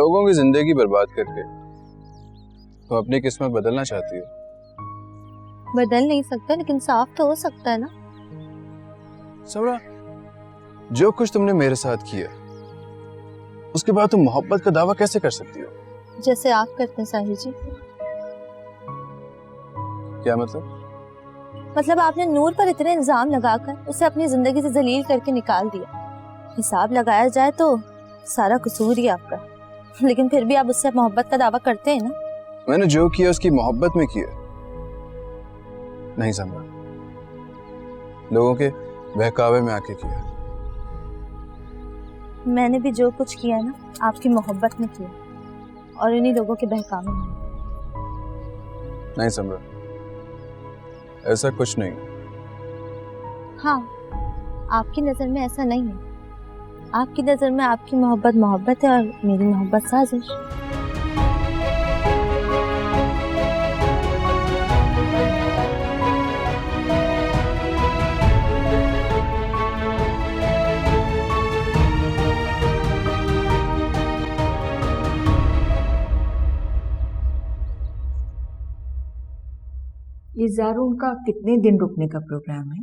लोगों की जिंदगी बर्बाद करके तो अपनी किस्मत बदलना चाहती हो। बदल नहीं सकता लेकिन साफ तो हो सकता है ना। समरा, जो कुछ तुमने मेरे साथ किया उसके बाद तुम मोहब्बत का दावा कैसे कर सकती हो? जैसे आप करते हैं साहिर जी। क्या मतलब? मतलब आपने नूर पर इतने इल्जाम लगाकर उसे अपनी जिंदगी से जलील करके निकाल दिया। हिसाब लगाया जाए तो सारा कसूर ही आपका, लेकिन फिर भी आप उससे मोहब्बत का दावा करते हैं ना। मैंने जो किया उसकी मोहब्बत में किया, नहीं समझा, लोगों के बहकावे में आके किया। मैंने भी जो कुछ किया है ना आपकी मोहब्बत में किया और इन्हीं लोगों के बहकावे में। नहीं समझा, ऐसा कुछ नहीं। हाँ, आपकी नजर में ऐसा नहीं है। आपकी नजर में आपकी मोहब्बत मोहब्बत है और मेरी मोहब्बत साजिश। ये ज़ारून का कितने दिन रुकने का प्रोग्राम है?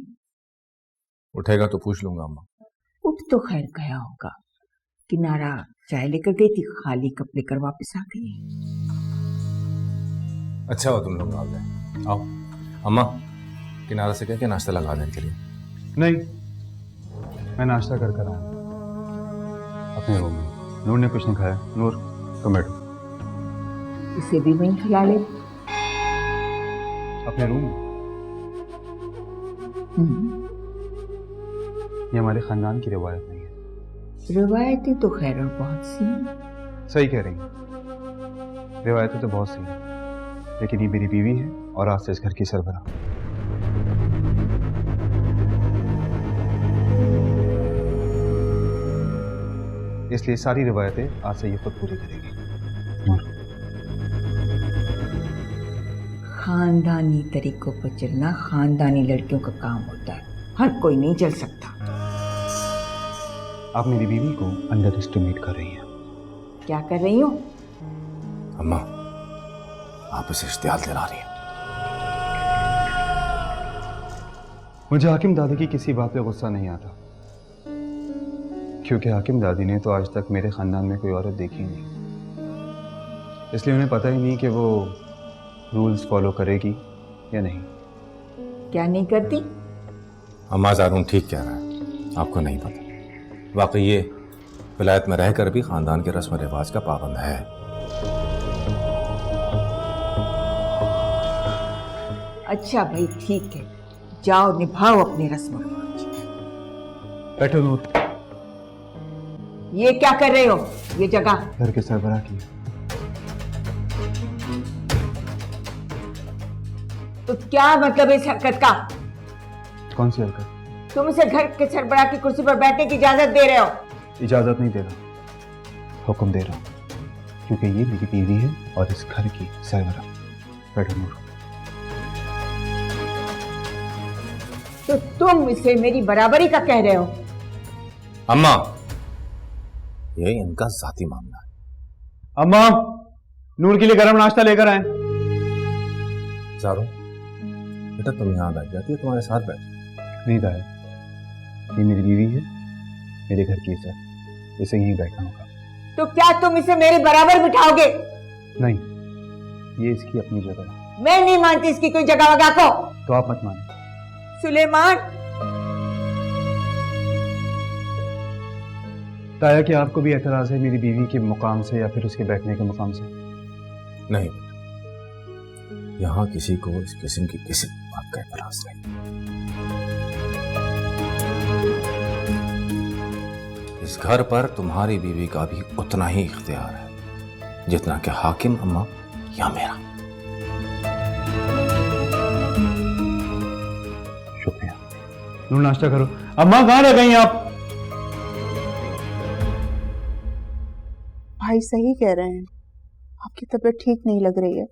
उठेगा तो पूछ लूंगा अम्मा। उठ तो खैर गया होगा। किनारा चाय लेकर गई थी, खाली कप लेकर वापस आ गई। अच्छा हो तुम लोग आ गए। आओ अम्मा, किनारा से क्या नाश्ता लगा देने के लिए? नहीं, मैं नाश्ता कर कर आया अपने रूम में। नूर ने कुछ नहीं खाया। नूर तुम बैठो। इसे भी वहीं खिला ले। अपने रूम में? ये हमारे खानदान की रिवायत नहीं है। रिवायतें तो खैर और बहुत सी हैं। सही कह रही हैं, रिवायतें तो बहुत सी हैं, लेकिन ये मेरी बीवी है और आज से इस घर की सरबराह। इसलिए सारी रिवायतें आज से ये खुद पूरी करेगी। खानदानी तरीकों पर चलना खानदानी लड़कियों का काम होता है, हर कोई नहीं चल सकता। आप मेरी बीवी को अंडर एस्टिमेट कर रही हैं। क्या कर रही हूँ? अम्मा, आप इसे इश्तिहाल दिला रही हैं। मुझे हाकिम दादी की किसी बात पे गुस्सा नहीं आता, क्योंकि हाकिम दादी ने तो आज तक मेरे खानदान में कोई औरत देखी नहीं, इसलिए उन्हें पता ही नहीं कि वो रूल्स फॉलो करेगी या नहीं। क्या नहीं करती? अम्मा, ज़ारून ठीक कह रहा है, आपको नहीं पता। वाकई ये विलायत में रहकर भी खानदान के रस्म रिवाज का पाबंद है। अच्छा भाई ठीक है, जाओ निभाओ अपनी रस्म रिवाज। बैठो नूर। ये क्या कर रहे हो? ये जगह घर के सरबराह की। तो क्या मतलब इस हरकत का? कौन सी हरकत? तुम इसे घर के सरबराह की कुर्सी पर बैठने की इजाजत दे रहे हो? इजाजत नहीं दे रहा, हुक्म दे रहा हूं, क्योंकि ये मेरी बीवी है और इस घर की सरबराह। बैठो नूर। तो तुम इसे मेरी बराबरी का कह रहे हो? अम्मा, ये इनका जाती मामला है। अम्मा, नूर के लिए गरम नाश्ता लेकर आए। ज़ारून बेटा, तुम यहाँ बैठ जाती है, तुम्हारे साथ बैठ। नहीं दादा, ये मेरी बीवी है, मेरे घर की इज्जत, इसे यहीं बैठना होगा। तो क्या तुम इसे मेरे बराबर बिठाओगे? नहीं, ये इसकी अपनी जगह है। मैं नहीं मानती इसकी कोई जगह वगैरह को। तो आप मत माने। सुलेमान, ताया कि आपको भी एतराज है मेरी बीवी के मुकाम से या फिर उसके बैठने के मुकाम से? नहीं, यहाँ किसी को इस किस्म की किसी बात का एतराज नहीं। इस घर पर तुम्हारी बीवी का भी उतना ही इख्तियार है जितना कि हाकिम अम्मा या मेरा। शुक्रिया। नूर, नाश्ता करो। अम्मा, कहाँ रह गई आप? भाई सही कह रहे हैं, आपकी तबीयत ठीक नहीं लग रही है,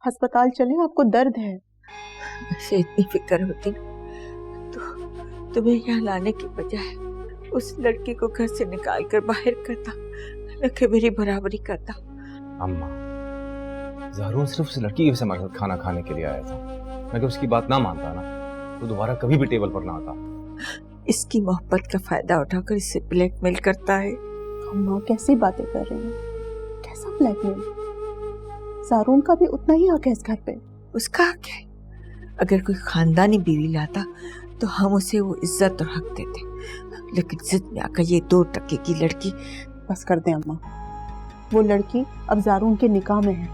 अस्पताल चलें, आपको दर्द है। वैसे इतनी फिक्र होती तो तुम्हें यहाँ लाने की बजाय उस लड़की को घर से निकाल कर बाहर करता, न कि मेरी बराबरी करता। अम्मा, ज़ारून सिर्फ उस लड़की के साथ खाना खाने के लिए आया था। मैं अगर उसकी बात ना मानता ना तो दोबारा कभी भी टेबल पर ना आता। इसकी मोहब्बत का फायदा उठाकर इससे ब्लैकमेल करता है। अम्मा कैसी बातें कर रही हैं? कैसा ब्लैकमेल? ज़ारून का भी उतना ही हक है इस घर पे। उसका हक है। अगर कोई खानदानी बीवी लाता तो हम उसे वो इज्जत और हक देते, लेकिन जिद में आकर ये 2 टके की लड़की। बस कर दें अम्मा, वो लड़की अब ज़ारून के निकाह में है,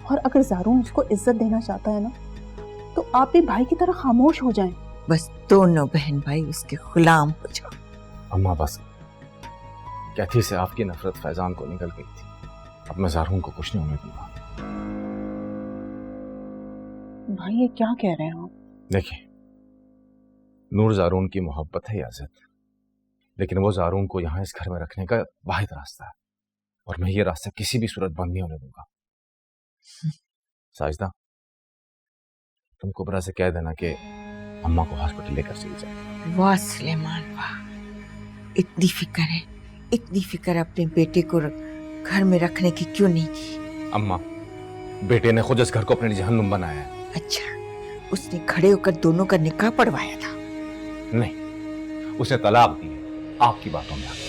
और अगर ज़ारून उसको इज्जत देना चाहता है ना तो आप भी भाई की तरह खामोश हो जाएं। बस दोनों बहन भाई उसके गुलाम हो जाओ। अम्मा बस, कैथी से आपकी नफरत फैजान को निकल गई थी। अब मैं ज़ारून को कुछ नहीं होने दूंगा। भाई ये क्या कह रहे हैं आप? देखिए, नूर ज़ारून की मोहब्बत है याज़िद, लेकिन वो ज़ारून को यहाँ इस घर में रखने का वाहिद रास्ता है, और मैं ये रास्ता किसी भी सूरत बंद नहीं होने दूंगा। साजिदा, तुम कुबरा से कह देना कि अम्मा को हॉस्पिटल लेकर चली जाए। वाह सुलेमान वाह, इतनी फिक्र अपने बेटे को घर में रखने की क्यों नहीं की? अम्मा, बेटे ने खुद इस घर को अपने लिए जहन्नुम बनाया है। अच्छा, उसने खड़े होकर दोनों का निकाह पढ़वाया था? नहीं, उसने तलाक दी है आपकी बातों में आकर।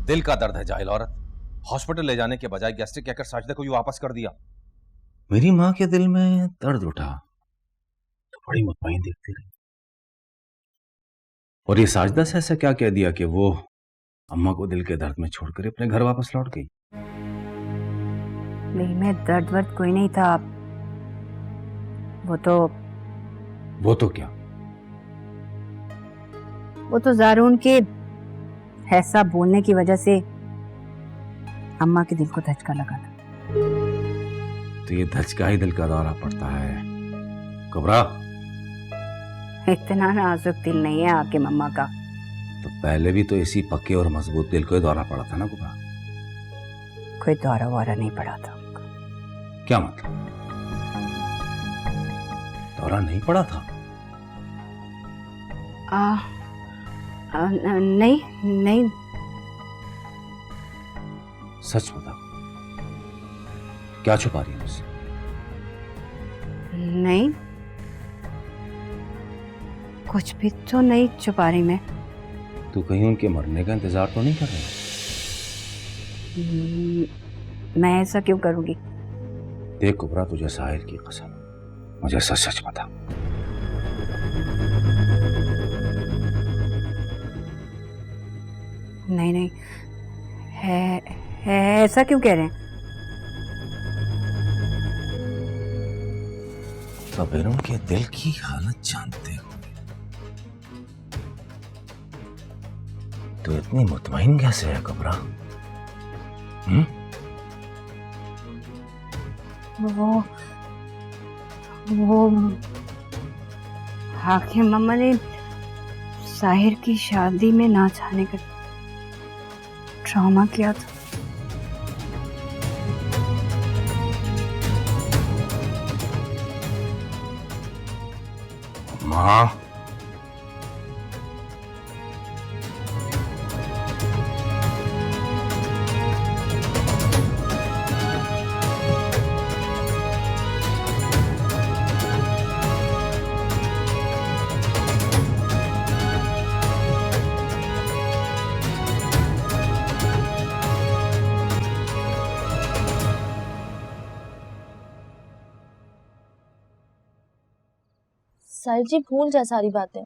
दिल का दर्द है जाहिल औरत। हॉस्पिटल ले जाने के बजाय गैस्ट्रिक कहकर साजिदा को यूं वापस कर दिया। मेरी माँ के दिल में दर्द उठा तो बड़ी मुतमईन दिखती रही, और ये साजिदा से ऐसा क्या कह दिया कि वो अम्मा को दिल के दर्द में छोड़कर अपने घर वापस लौट गई? दिल में दर्द वर्द कोई नहीं था। वो तो क्या? वो तो ज़ारून के ऐसा बोलने की वजह से अम्मा के दिल को धचका लगा था। तो ये धचका ही दिल का दौरा पड़ता है कुबरा। इतना नाजुक दिल नहीं है आपके मम्मा का। तो पहले भी तो इसी पक्के और मजबूत दिल को ही दौरा पड़ा था ना कुबरा। कोई दौरा वारा नहीं पड़ा था। क्या मतलब? दौरा नहीं पड़ा था? नहीं। सच बता, क्या छुपा रही है मुझसे? नहीं, कुछ भी तो नहीं छुपा रही मैं। तू कहीं उनके मरने का इंतजार तो नहीं कर रही? मैं ऐसा क्यों करूंगी? देख कुबरा, तुझे साहिर की कसम, मुझे सच सच बता। नहीं, है ऐसा क्यों कह रहे हैं? सबेरों के दिल की हालत जानते हो तो इतनी मुतमईन कैसे है कुबरा? वो आखिर मम्मा ने साहिर की शादी में ना जाने का ड्रामा किया था। माँ, साहिर जी भूल जा सारी बातें।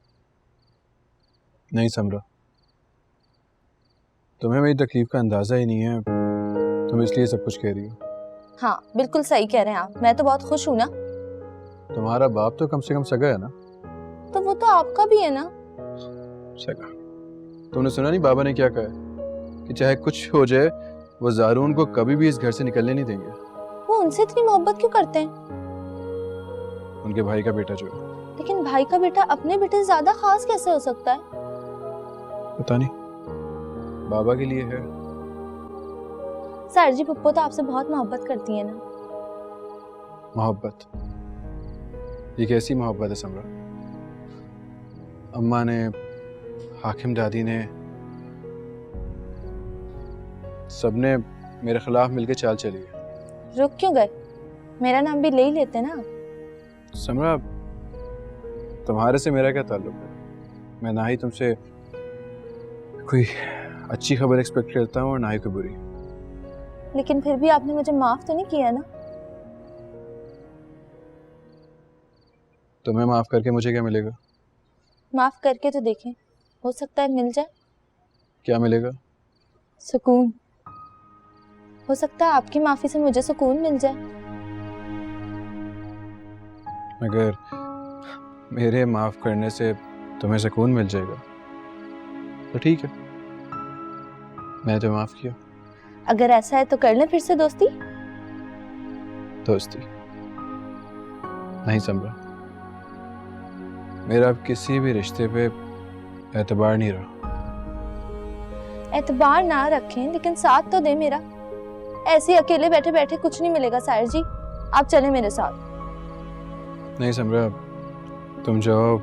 नहीं समरा, तुम्हें मेरी तकलीफ का अंदाजा ही नहीं है, तुम इसलिए सब कुछ कह रही हो। हाँ बिल्कुल सही कह रहे हैं आप, मैं तो बहुत खुश हूँ ना। तुम्हारा बाप तो कम से कम सगा है ना? तो वो तो आपका भी है ना। सगा? तुमने सुना नहीं बाबा ने क्या कहा है कि चाहे कुछ हो जाए वो ज़ारून को कभी भी इस घर से निकलने नहीं देंगे। वो उनसे इतनी मोहब्बत क्यों करते हैं? उनके भाई का बेटा जो है। लेकिन भाई का बेटा अपने बेटे से ज्यादा खास कैसे हो सकता है? पता नहीं, बाबा के लिए है। सर जी पप्पू तो आपसे बहुत मोहब्बत करती है ना। मोहब्बत? ये कैसी मोहब्बत है समरा? अम्मा ने, हाकिम दादी ने, सबने मेरे खिलाफ मिलके चाल चली है। रुक क्यों गए? मेरा नाम भी ले ही लेते ना। समरा, तुम्हारे से मेरा क्या ताल्लुक है? मैं ना ही तुमसे कोई अच्छी खबर एक्सपेक्ट करता हूँ और ना ही कोई बुरी। लेकिन फिर भी आपने मुझे माफ तो नहीं किया ना। तुम्हें माफ करके मुझे क्या मिलेगा? माफ करके तो देखें, हो सकता है मिल जाए। क्या मिलेगा? सुकून। हो सकता है आपकी माफी से मुझे सुकून मिल जाए। अगर मेरे माफ करने से तुम्हें सुकून मिल जाएगा तो ठीक है, मैंने तो माफ किया। अगर ऐसा है तो कर लें फिर से दोस्ती। दोस्ती नहीं समझा, मेरा अब किसी भी रिश्ते पे एतबार नहीं रहा। एतबार ना रखें लेकिन साथ तो दे मेरा। ऐसे ही अकेले बैठे बैठे कुछ नहीं मिलेगा सायर जी, आप चले मेरे साथ। नहीं समझा, तुम जाओ,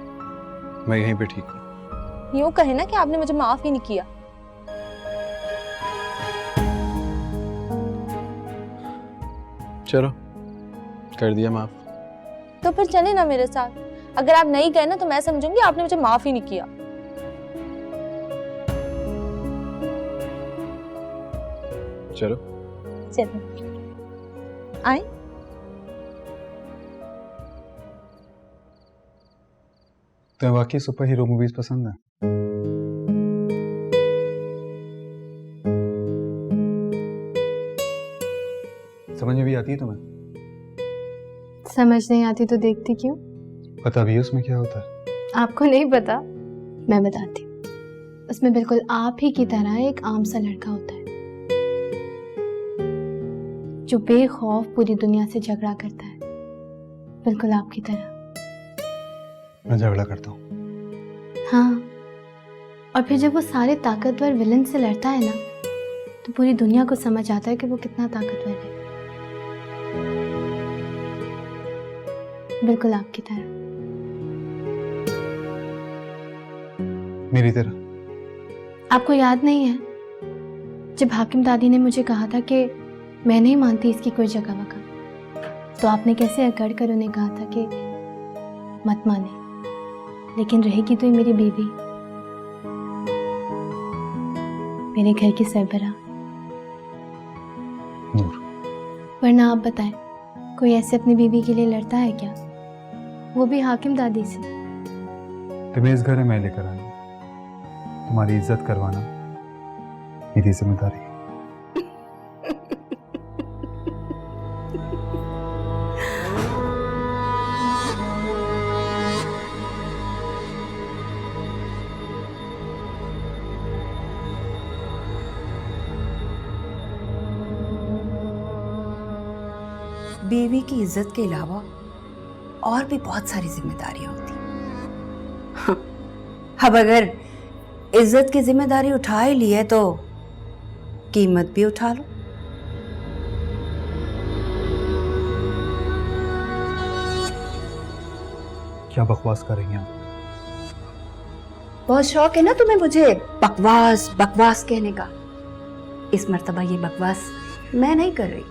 मैं यहीं पे ठीक हूँ। यूं कहे ना कि आपने मुझे माफ ही नहीं किया। चलो, कर दिया माफ। तो फिर चले ना मेरे साथ। अगर आप नहीं गए ना तो मैं समझूंगी आपने मुझे माफ ही नहीं किया। चलो चलो आए। तो वाकई सुपर हीरो मूवीज पसंद है? समझ में भी आती है तुम्हें? समझ नहीं आती तो देखती क्यों? पता भी है उसमें क्या होता है? आपको नहीं पता? मैं बताती हूँ। उसमें बिल्कुल आप ही की तरह एक आम सा लड़का होता है जो बेखौफ पूरी दुनिया से झगड़ा करता है, बिल्कुल आपकी तरह। मैं झगड़ा करता हूँ? हाँ, और फिर जब वो सारे ताकतवर विलन से लड़ता है ना, तो पूरी दुनिया को समझ आता है कि वो कितना ताकतवर है, बिल्कुल आपकी तरह। मेरी तरह? आपको याद नहीं है जब हाकिम दादी ने मुझे कहा था कि मैं नहीं मानती इसकी कोई जगह वगह, तो आपने कैसे अकड़ कर उन्हें कहा था कि मत माने, लेकिन रहेगी तो ये मेरी बीवी, मेरे घर की सरबराह। नूर। वरना आप बताएं, कोई ऐसे अपनी बीवी के लिए लड़ता है क्या, वो भी हाकिम दादी से? तुम्हें इस घर में मैं लेकर आया, तुम्हारी इज्जत करवाना मेरी जिम्मेदारी है। बीवी की इज्जत के अलावा और भी बहुत सारी जिम्मेदारियां होती हैं। अब अगर इज्जत की जिम्मेदारी उठा ही ली है तो कीमत भी उठा लो। क्या बकवास कर रही हैं आप? बहुत शौक है ना तुम्हें मुझे बकवास बकवास कहने का। इस मर्तबा ये बकवास मैं नहीं कर रही,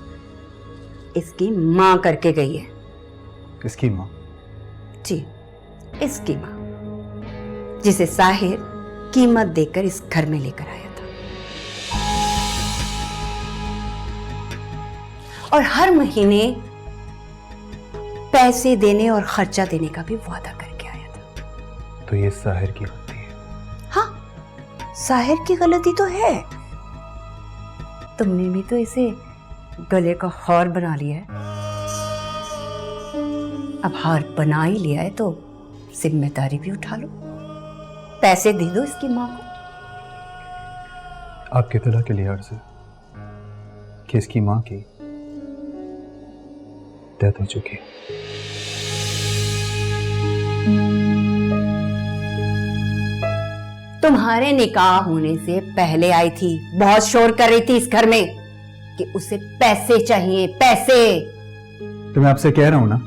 इसकी माँ करके गई है। किसकी माँ? जी, इसकी माँ, जिसे साहिर कीमत देकर इस घर में लेकर आया था, और हर महीने पैसे देने और खर्चा देने का भी वादा करके आया था। तो ये साहिर की गलती है? हाँ, साहिर की गलती तो है। तुमने भी तो इसे गले का हार बना लिया है। अब हार बना ही लिया है तो जिम्मेदारी भी उठा लो, पैसे दे दो इसकी माँ को। आपके इत्तला के लिए अर्ज है कि इसकी माँ की डेथ हो चुकी है। तुम्हारे निकाह होने से पहले आई थी, बहुत शोर कर रही थी इस घर में कि उसे पैसे चाहिए, पैसे। तो मैं आपसे कह रहा हूं ना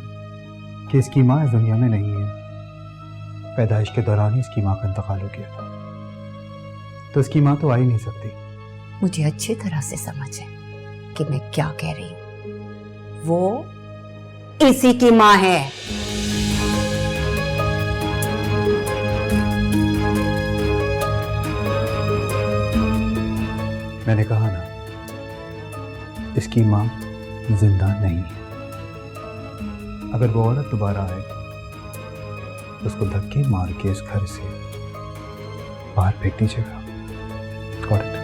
कि इसकी माँ इस दुनिया में नहीं है। पैदाइश के दौरान ही इसकी माँ का इंतकाल हो गया था, तो इसकी माँ तो आ ही नहीं सकती। मुझे अच्छी तरह से समझ है कि मैं क्या कह रही हूं। वो इसी की माँ है। मैंने कहा ना, इसकी माँ जिंदा नहीं है। अगर वो औरत दोबारा आए तो उसको धक्के मार के इस घर से बाहर फेंक दीजिएगा। औरत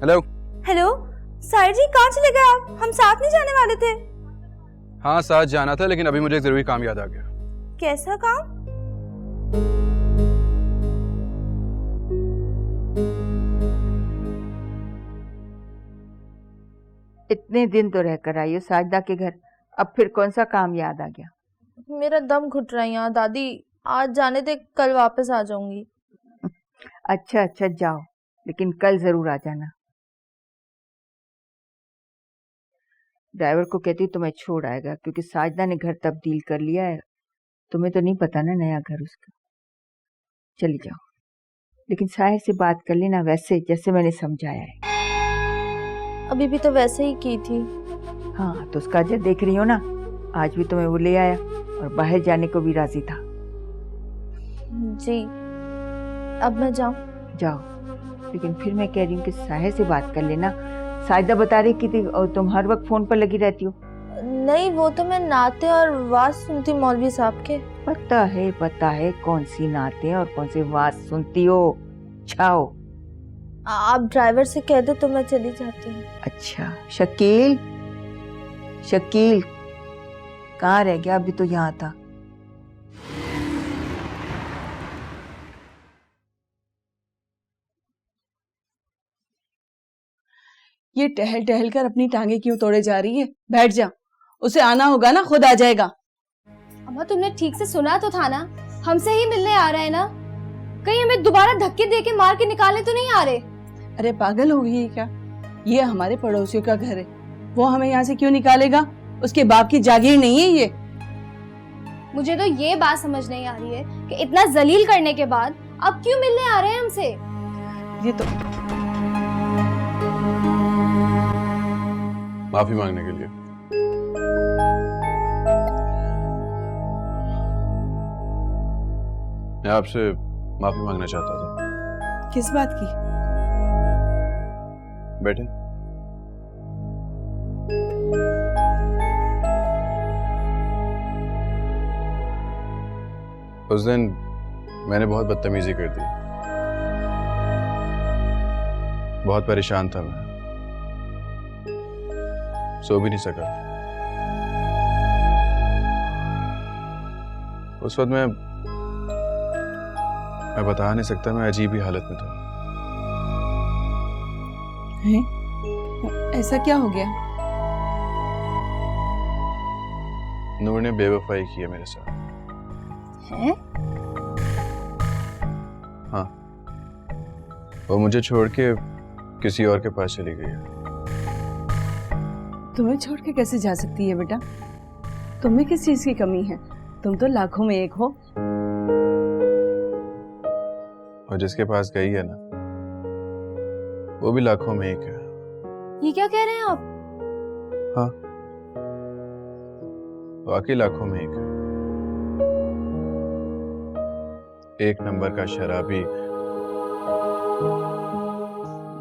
हेलो। हेलो साहिर जी, कहाँ चले गए आप? हम साथ नहीं जाने वाले थे। हाँ, साथ जाना था, लेकिन अभी मुझे एक जरूरी काम याद आ गया। कैसा काम? इतने दिन तो रहकर आई हो साजदा के घर, अब फिर कौन सा काम याद आ गया? मेरा दम घुट रहा है यहाँ दादी, आज जाने दे, कल वापस आ जाऊंगी। अच्छा अच्छा जाओ, लेकिन कल जरूर आ जाना। ड्राइवर को कहती तुम्हें छोड़ आएगा, क्योंकि साजदा ने घर तब्दील कर लिया है। तुम्हें तो नहीं पता ना नया घर उसका। चली जाओ, लेकिन साहिर से बात कर लेना वैसे जैसे मैंने समझाया है। अभी भी तो वैसे ही की थी। हाँ, तो उसका अजर देख रही हो ना, आज भी तुम्हें वो ले आया और बाहर जाने को भी राजी था। जी, अब मैं जाऊं? जाओ, लेकिन फिर मैं कह रही हूँ कि साहिर से बात कर लेना। साजिदा बता रही कि तुम हर वक्त फोन पर लगी रहती हो। नहीं, वो तो मैं नाते और वाज सुनती मौलवी साहब के। पता है कौन सी नाते और कौन सी वाज सुनती हो। छाओ, आप ड्राइवर से कह दो तो मैं चली जाती हूँ। अच्छा, शकील शकील कहाँ रह गया? अभी तो यहाँ था। ये टहल टहल कर अपनी टांगे क्यों तोड़े जा रही है? बैठ जा, उसे आना होगा ना, खुद आ जाएगा। अम्मा तुमने ठीक से सुना तो था ना, हमसे ही मिलने आ रहा है ना, कहीं हमें दोबारा धक्के दे के मार के निकालने तो नहीं आ रहे? अरे पागल हो गई है क्या? ये हमारे पड़ोसियों का घर है, वो हमें यहाँ से क्यों निकालेगा? उसके बाप की जागीर नहीं है ये। मुझे तो ये बात समझ नहीं आ रही है कि इतना जलील करने के बाद अब क्यों मिलने आ रहे हैं हमसे? ये तो माफी मांगने के लिए। मैं आपसे माफी मांगना चाहता था। किस बात की? बैठे। उस दिन मैंने बहुत बदतमीजी कर दी, बहुत परेशान था मैं, सो भी नहीं सका। उस वक्त मैं बता नहीं सकता, मैं अजीब ही हालत में था। है? ऐसा क्या हो गया? नूर ने बेवफाई की है मेरे साथ। है? हाँ, वो मुझे छोड़ के किसी और के पास चली गई है। तुम्हें छोड़ के कैसे जा सकती है बेटा? तुम्हें किस चीज की कमी है? तुम तो लाखों में एक हो। और जिसके पास गई है ना, वो भी लाखों में एक है। ये क्या कह रहे हैं आप? हाँ, वाकई लाखों में एक नंबर का शराबी,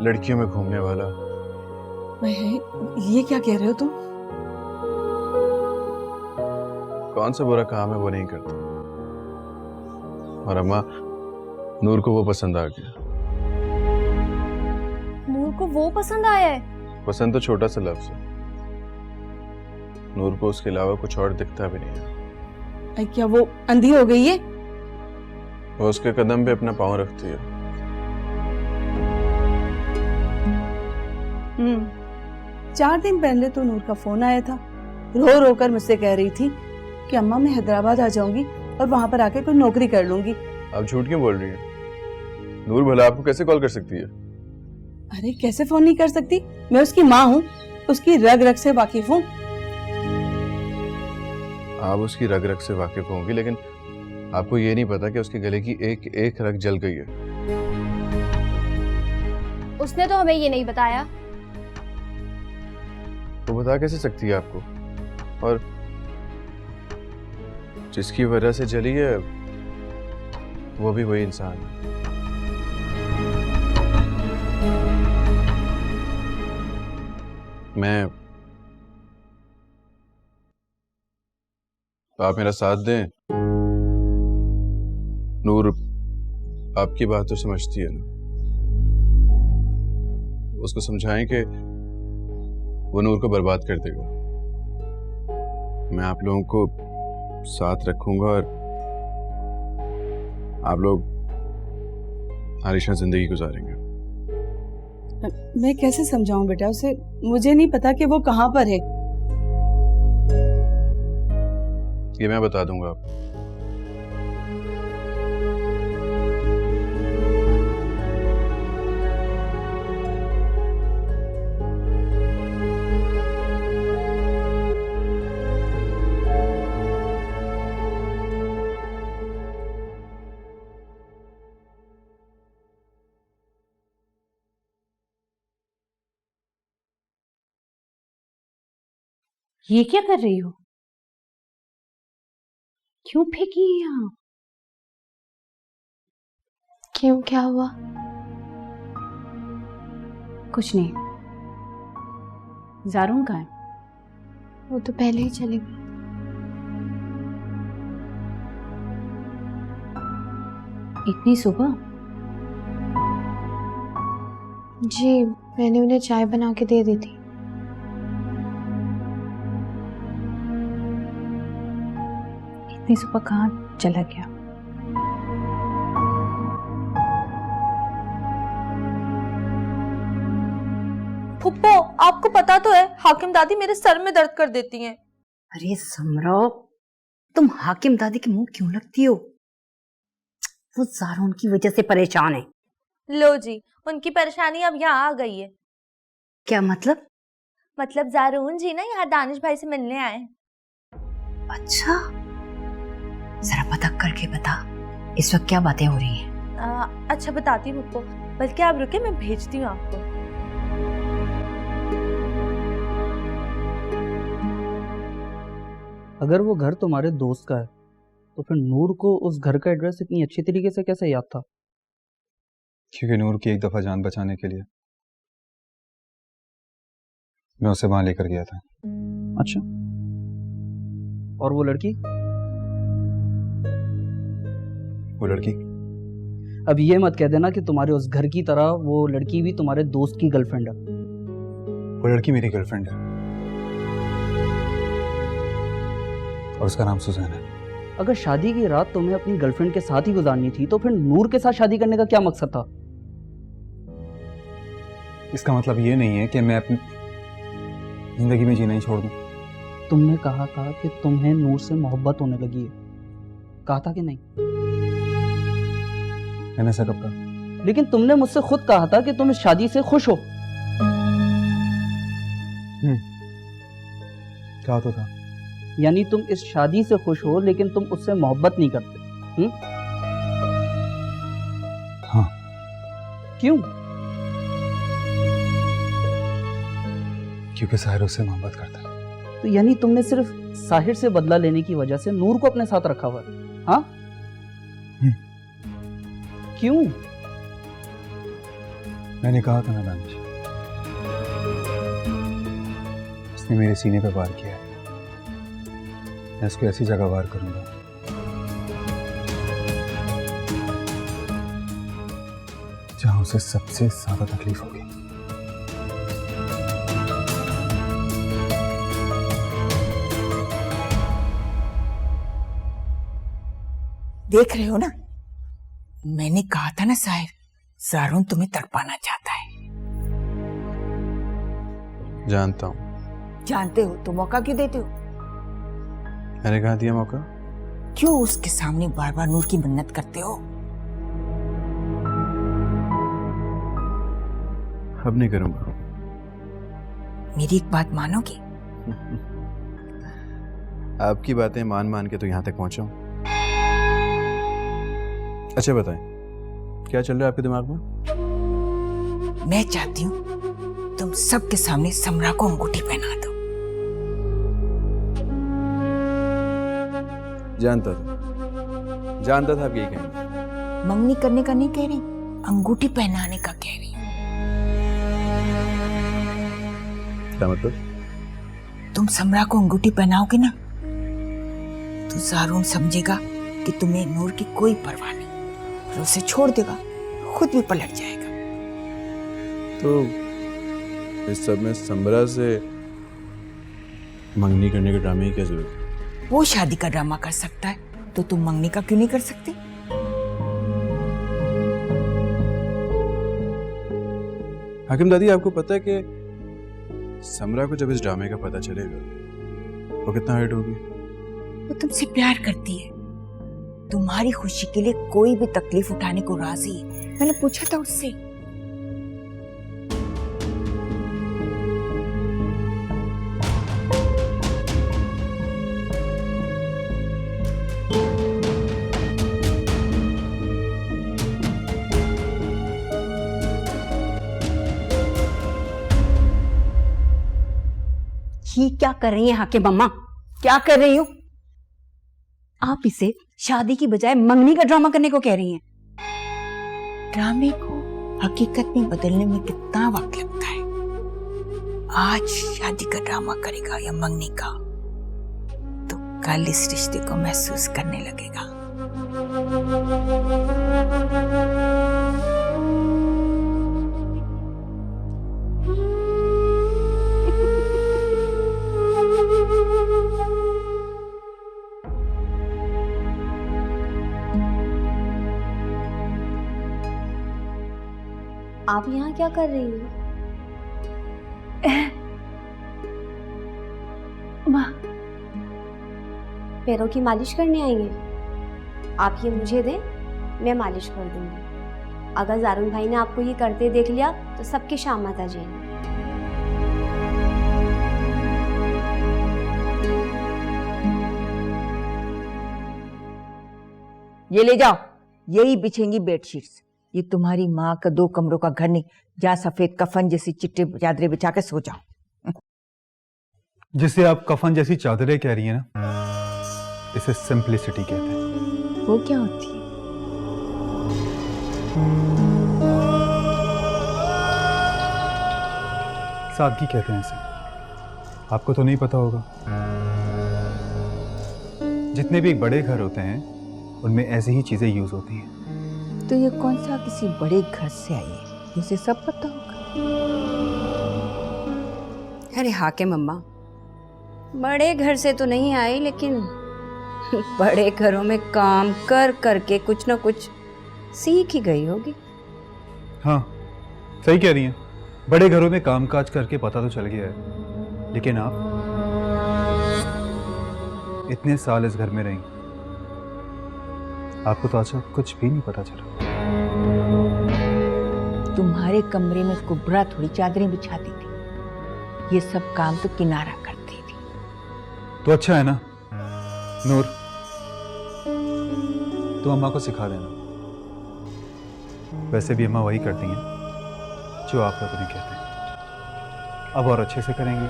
लड़कियों में घूमने वाला। ये क्या कह रहे हो तुम? कौन सा बुरा काम है वो नहीं करता। और अम्मा, नूर को वो पसंद आ गया। नूर को वो पसंद आया है? पसंद तो छोटा सा लफ्ज है। नूर को उसके अलावा कुछ और दिखता भी नहीं है। क्या वो अंधी हो गई है? वो उसके कदम पे अपना पाँव रखती है। 4 दिन पहले तो नूर का फोन आया था, रो रो कर मुझसे कह रही थी कि अम्मा मैं हैदराबाद आ जाऊंगी और वहां पर आके कोई नौकरी कर लूंगी। आप झूठ क्यों बोल रही हैं? नूर भला आपको कैसे कॉल कर सकती है? अरे कैसे फोन नहीं कर सकती, मैं उसकी माँ हूँ, उसकी रग रग से वाकिफ हूँ। आप उसकी रग रग से वाकिफ होंगी, लेकिन आपको ये नहीं पता कि उसके गले की एक एक रग जल गई है। उसने तो हमें ये नहीं बताया। वो बता कैसे सकती है आपको? और जिसकी वजह से जली है वो भी वही इंसान है। आप मेरा साथ दें। नूर आपकी बात तो समझती है ना, उसको समझाएं कि वो नूर को बर्बाद कर देगा। मैं आप लोगों को साथ रखूंगा और आप लोग आलीशान जिंदगी गुजारेंगे। मैं कैसे समझाऊं बेटा उसे, मुझे नहीं पता कि वो कहाँ पर है। ये मैं बता दूंगा आपको। ये क्या कर रही हो? क्यों फेंकी है यहाँ? क्यों, क्या हुआ? कुछ नहीं। ज़ारून कहाँ है? वो तो पहले ही चले गए। इतनी सुबह? जी, मैंने उन्हें चाय बना के दे दी थी। इतनी सुबह कहाँ चला गया? फुप्पो, आपको पता तो है हाकिम दादी मेरे सर में दर्द कर देती हैं। अरे समरो, तुम हाकिम दादी के मुंह क्यों लगती हो? वो ज़ारून की वजह से परेशान है। लो जी, उनकी परेशानी अब यहाँ आ गई है। क्या मतलब? मतलब ज़ारून जी ना यहाँ दानिश भाई से मिलने आए। अच्छा, जरा पता करके बता इस वक्त क्या बातें हो रही हैं। अच्छा बताती हूँ फुप्पो, बल्कि आप रुके, मैं भेजती हूँ आपको। अगर वो घर तुम्हारे दोस्त का है तो फिर नूर को उस घर का एड्रेस इतनी अच्छी तरीके से कैसे याद था? क्योंकि नूर की एक दफा जान बचाने के लिए मैं उसे वहां लेकर गया था। अच्छा, और वो लड़की? वो लड़की? अब ये मत कह देना कि तुम्हारे उस घर की तरह वो लड़की भी तुम्हारे दोस्त की गर्लफ्रेंड है। वो लड़की मेरी गर्लफ्रेंड है और उसका नाम सुजैन है। अगर शादी की रात तुम्हें अपनी गर्लफ्रेंड के साथ ही गुजारनी थी तो फिर नूर के साथ शादी करने का क्या मकसद था? इसका मतलब ये नहीं है कि मैं अपनी जिंदगी में जीना ही छोड़ दूं। तुमने कहा था कि तुम्हें नूर से मोहब्बत होने लगी है, कहा था कि नहीं? मैंने ऐसा कब कहा? लेकिन तुमने मुझसे खुद कहा था कि तुम इस शादी से खुश हो। कहा तो था। यानी तुम इस शादी से खुश हो लेकिन तुम उससे मोहब्बत नहीं करते। हाँ। क्यों? क्योंकि साहिर उससे मोहब्बत करता है। तो यानी तुमने सिर्फ साहिर से बदला लेने की वजह से नूर को अपने साथ रखा हुआ है, हाँ? क्यों? मैंने कहा था ना दानिश, उसने मेरे सीने पे वार किया है, मैं उसको ऐसी जगह वार करूंगा जहां उसे सबसे ज्यादा तकलीफ होगी। देख रहे हो ना, मैंने कहा था ना साहिर, ज़ारून तुम्हें तड़पाना चाहता है। जानता हूँ। जानते हो तो मौका क्यों देते हो? मैंने कहा दिया मौका? क्यों उसके सामने बार बार नूर की मिन्नत करते हो? अब नहीं करूंगा। मेरी एक बात मानोगे? आपकी बातें मान मान के तो यहाँ तक पहुंचा हूं। अच्छा बताएं, क्या चल रहा है आपके दिमाग में? मैं चाहती हूँ तुम सबके सामने समरा को अंगूठी पहना दो। जानता था आप यही कहेंगे। मंगनी करने का नहीं कह रही, अंगूठी पहनाने का कह रही हूँ। क्या मतलब? तुम समरा को अंगूठी पहनाओगे ना, तो ज़ारून समझेगा कि तुम्हें नूर की कोई परवाह नहीं, और उसे छोड़ देगा, खुद भी पलट जाएगा। तो इस सब में समरा से मंगनी करने के ड्रामे की क्या जरूरत है? वो शादी का ड्रामा कर सकता है, तो तुम मंगनी का क्यों नहीं कर सकते? हाकिम दादी, आपको पता है कि समरा को जब इस ड्रामे का पता चलेगा वो कितना हर्ट होगी? वो तुमसे प्यार करती है, तुम्हारी खुशी के लिए कोई भी तकलीफ उठाने को राजी है। मैंने पूछा था उससे। ये क्या कर रही हैं हाकिम अम्मा? क्या कर रही हो आप? इसे शादी की बजाय मंगनी का ड्रामा करने को कह रही हैं। ड्रामे को हकीकत में बदलने में कितना वक्त लगता है। आज शादी का ड्रामा करेगा या मंगनी का, तो कल इस रिश्ते को महसूस करने लगेगा। आप यहाँ क्या कर रही हो? माँ, पैरों की मालिश करने आई हैं? आप ये मुझे दें, मैं मालिश कर दूंगी। अगर ज़ारून भाई ने आपको ये करते देख लिया तो सबकी शामत आ जाएगी। ये ले जाओ, यही बिछेंगी बेडशीट्स। ये तुम्हारी माँ का 2 कमरों का घर नहीं, जहाँ सफेद कफन जैसी चिट्टे चादरें बिछा के सो जाओ। जिसे आप कफन जैसी चादरें कह रही हैं ना, इसे सिंपलिसिटी कहते हैं। वो क्या होती है? सादगी कहते हैं इसे। आपको तो नहीं पता होगा। जितने भी बड़े घर होते हैं उनमें ऐसी ही चीजें यूज होती हैं। तो ये कौन सा किसी बड़े घर से आई है, इसे सब पता होगा। अरे हाकिम अम्मा, बड़े घर से तो नहीं आई, लेकिन बड़े घरों में काम कर करके कुछ ना कुछ सीख ही गई होगी। हाँ, सही कह रही हैं। बड़े घरों में कामकाज करके पता तो चल गया है, लेकिन आप इतने साल इस घर में रही, आपको तो अच्छा कुछ भी नहीं पता चला। तुम्हारे कमरे में कुबरा थोड़ी चादरें बिछाती थी, ये सब काम तो किनारा करती थी। तो अच्छा है ना नूर, तुम अम्मा को सिखा देना। वैसे भी अम्मा वही करती हैं जो आप लोग उन्हें कहते हैं। अब और अच्छे से करेंगे।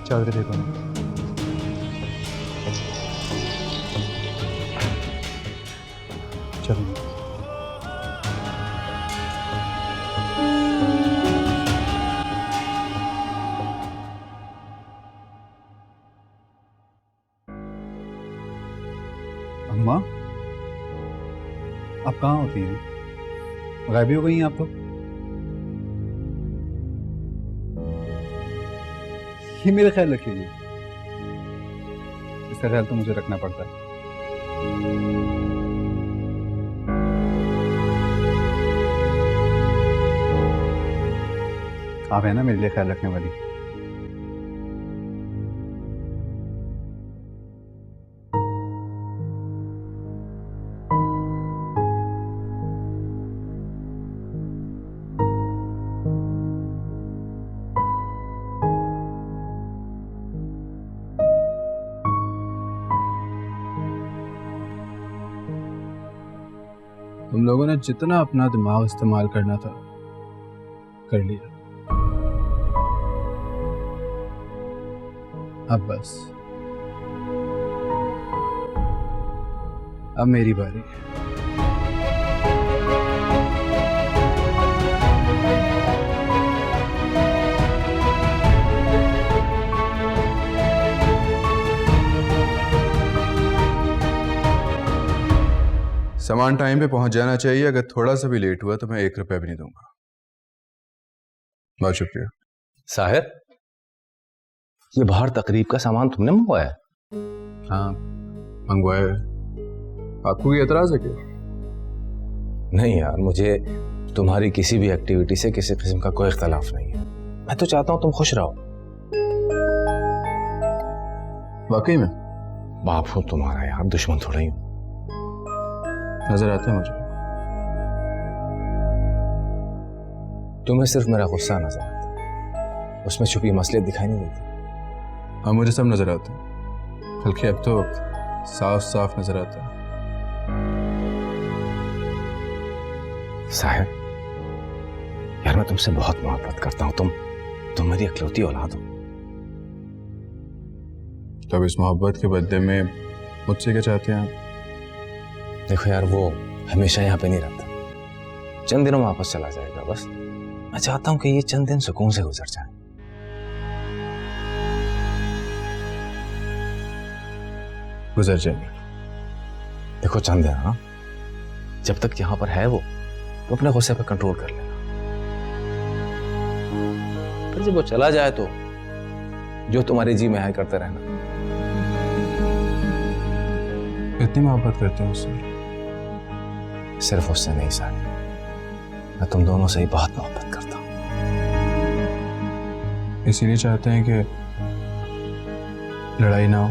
चादर देखो ना। चलो अम्मा, आप कहाँ होती हैं? गायब ही हो गई हैं आप तो। ये मेरा ख्याल रखिए, इसका ख्याल तो मुझे रखना पड़ता है। आप है ना मेरे लिए ख्याल रखने वाली। तुम लोगों ने जितना अपना दिमाग इस्तेमाल करना था कर लिया। अब बस, अब मेरी बारी। सामान टाइम पे पहुंच जाना चाहिए। अगर थोड़ा सा भी लेट हुआ तो मैं 1 रुपया भी नहीं दूंगा। बहुत शुक्रिया। साहिर, ये बाहर तकरीब का सामान तुमने मंगवाया है? हाँ, मंगवाया है। आपको कोई एतराज है क्या? नहीं यार, मुझे तुम्हारी किसी भी एक्टिविटी से किसी किस्म का कोई इख्तलाफ नहीं है। मैं तो चाहता हूं तुम खुश रहो। वाकई में बाप हूं तुम्हारा यार, दुश्मन थोड़ा ही हूं। नजर आता है मुझे। तुम्हें सिर्फ मेरा गुस्सा नजर आता है, उसमें छुपी मसलियत दिखाई नहीं देती। हाँ, मुझे सब नजर आता है, बल्कि अब तो साफ साफ नजर आता है। साहिब यार, मैं तुमसे बहुत मोहब्बत करता हूं। तुम मेरी इकलौती औलाद हो। तो अब इस मोहब्बत के बदले में मुझसे क्या चाहते हैं आप? देखो यार, वो हमेशा यहाँ पे नहीं रहता, चंद दिनों में वापस चला जाएगा। बस मैं चाहता हूँ कि ये चंद दिन सुकून से गुजर जाए। गुजर जाएंगे। देखो चंद दिन, हाँ, जब तक यहाँ पर है वो, तो अपने गुस्से पे कंट्रोल कर लेना। फिर जब वो चला जाए तो जो तुम्हारे जी में है करते रहना। कितनी मोहब्बत करते हैं उससे? सिर्फ उससे नहीं साहिब, मैं तुम दोनों से ही बहुत मोहब्बत करता हूँ। इसीलिए चाहते हैं कि लड़ाई ना हो।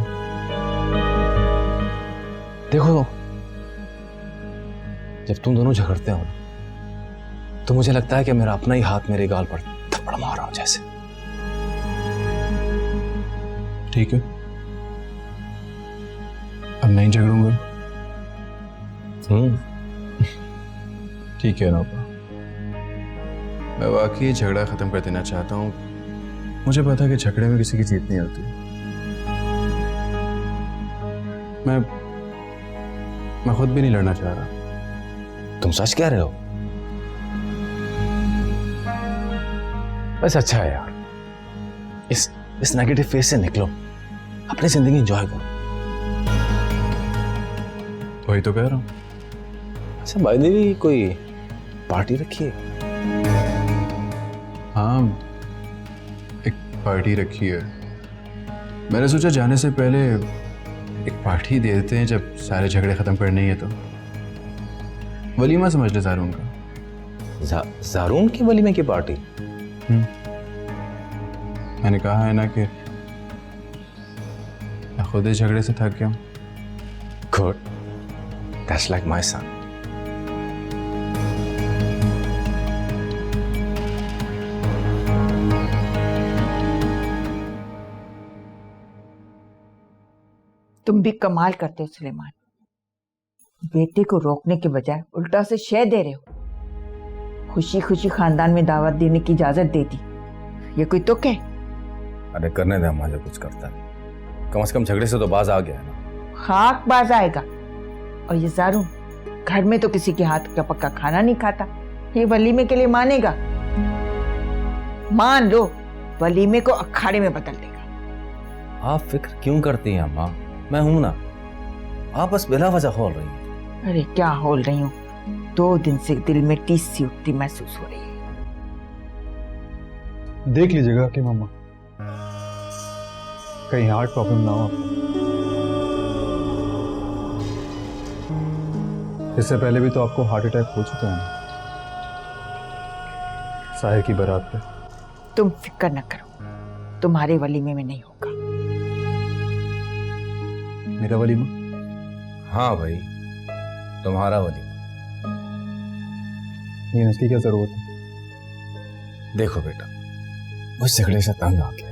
देखो, जब तुम दोनों झगड़ते हो तो मुझे लगता है कि मेरा अपना ही हाथ मेरे गाल पर थप्पड़ मार रहा हो जैसे। ठीक है, अब नहीं झगड़ूंगा। ठीक है नौका, मैं वाकई झगड़ा खत्म कर देना चाहता हूँ। मुझे पता है कि झगड़े में किसी की जीत नहीं होती। मैं खुद भी नहीं लड़ना चाह रहा। तुम सच कह रहे हो? बस अच्छा है यार, इस नेगेटिव फेज से निकलो, अपनी जिंदगी एंजॉय करो। वही तो कह रहा हूँ। अच्छा, बाय द वे, कोई पार्टी रखी है? हाँ, एक पार्टी रखी है। मैंने सोचा जाने से पहले एक पार्टी दे देते हैं, जब सारे झगड़े खत्म करने ही है तो। वलीमा समझ ले ज़ारून का। ज़ारून की वलीमे की पार्टी? मैंने कहा है ना कि मैं खुद ही झगड़े से थक गया हूँ। Good, that's like my son. तुम भी कमाल करते हो सुलेमान, बेटे को रोकने के बजाय उल्टा से शय दे रहे हो। खुशी खुशी खानदान में दावत देने की इजाजत दे दी, ये कोई तुक है? अरे करने दे अम्मा, जो कुछ करता है कम से कम झगड़े से तो बाज आ गया है ना। खाक बाज आएगा। और ये ज़ारून घर में तो किसी के हाथ का पक्का खाना नहीं खाता, ये वलीमे के लिए मानेगा? मान लो वलीमे को अखाड़े में बदल देगा। आप फिक्र क्यों करती हैं अम्मा, मैं हूं ना। आप बस बिला वजह खोल रही हैं। अरे क्या होल रही हूँ, 2 दिन से दिल में टीस सी उठती महसूस हो रही है। देख लीजिएगा कि मम्मा कहीं हार्ट प्रॉब्लम ना हो आपको। इससे पहले भी तो आपको हार्ट अटैक हो चुका है ना, साहिर की बारात पे। तुम फिक्र न करो, तुम्हारे वलीमे में नहीं होगा। मेरा वलीमा? हाँ भाई, तुम्हारा वली। लेकिन इसकी क्या जरूरत है? देखो बेटा, उस झगड़े से तंग आ गया,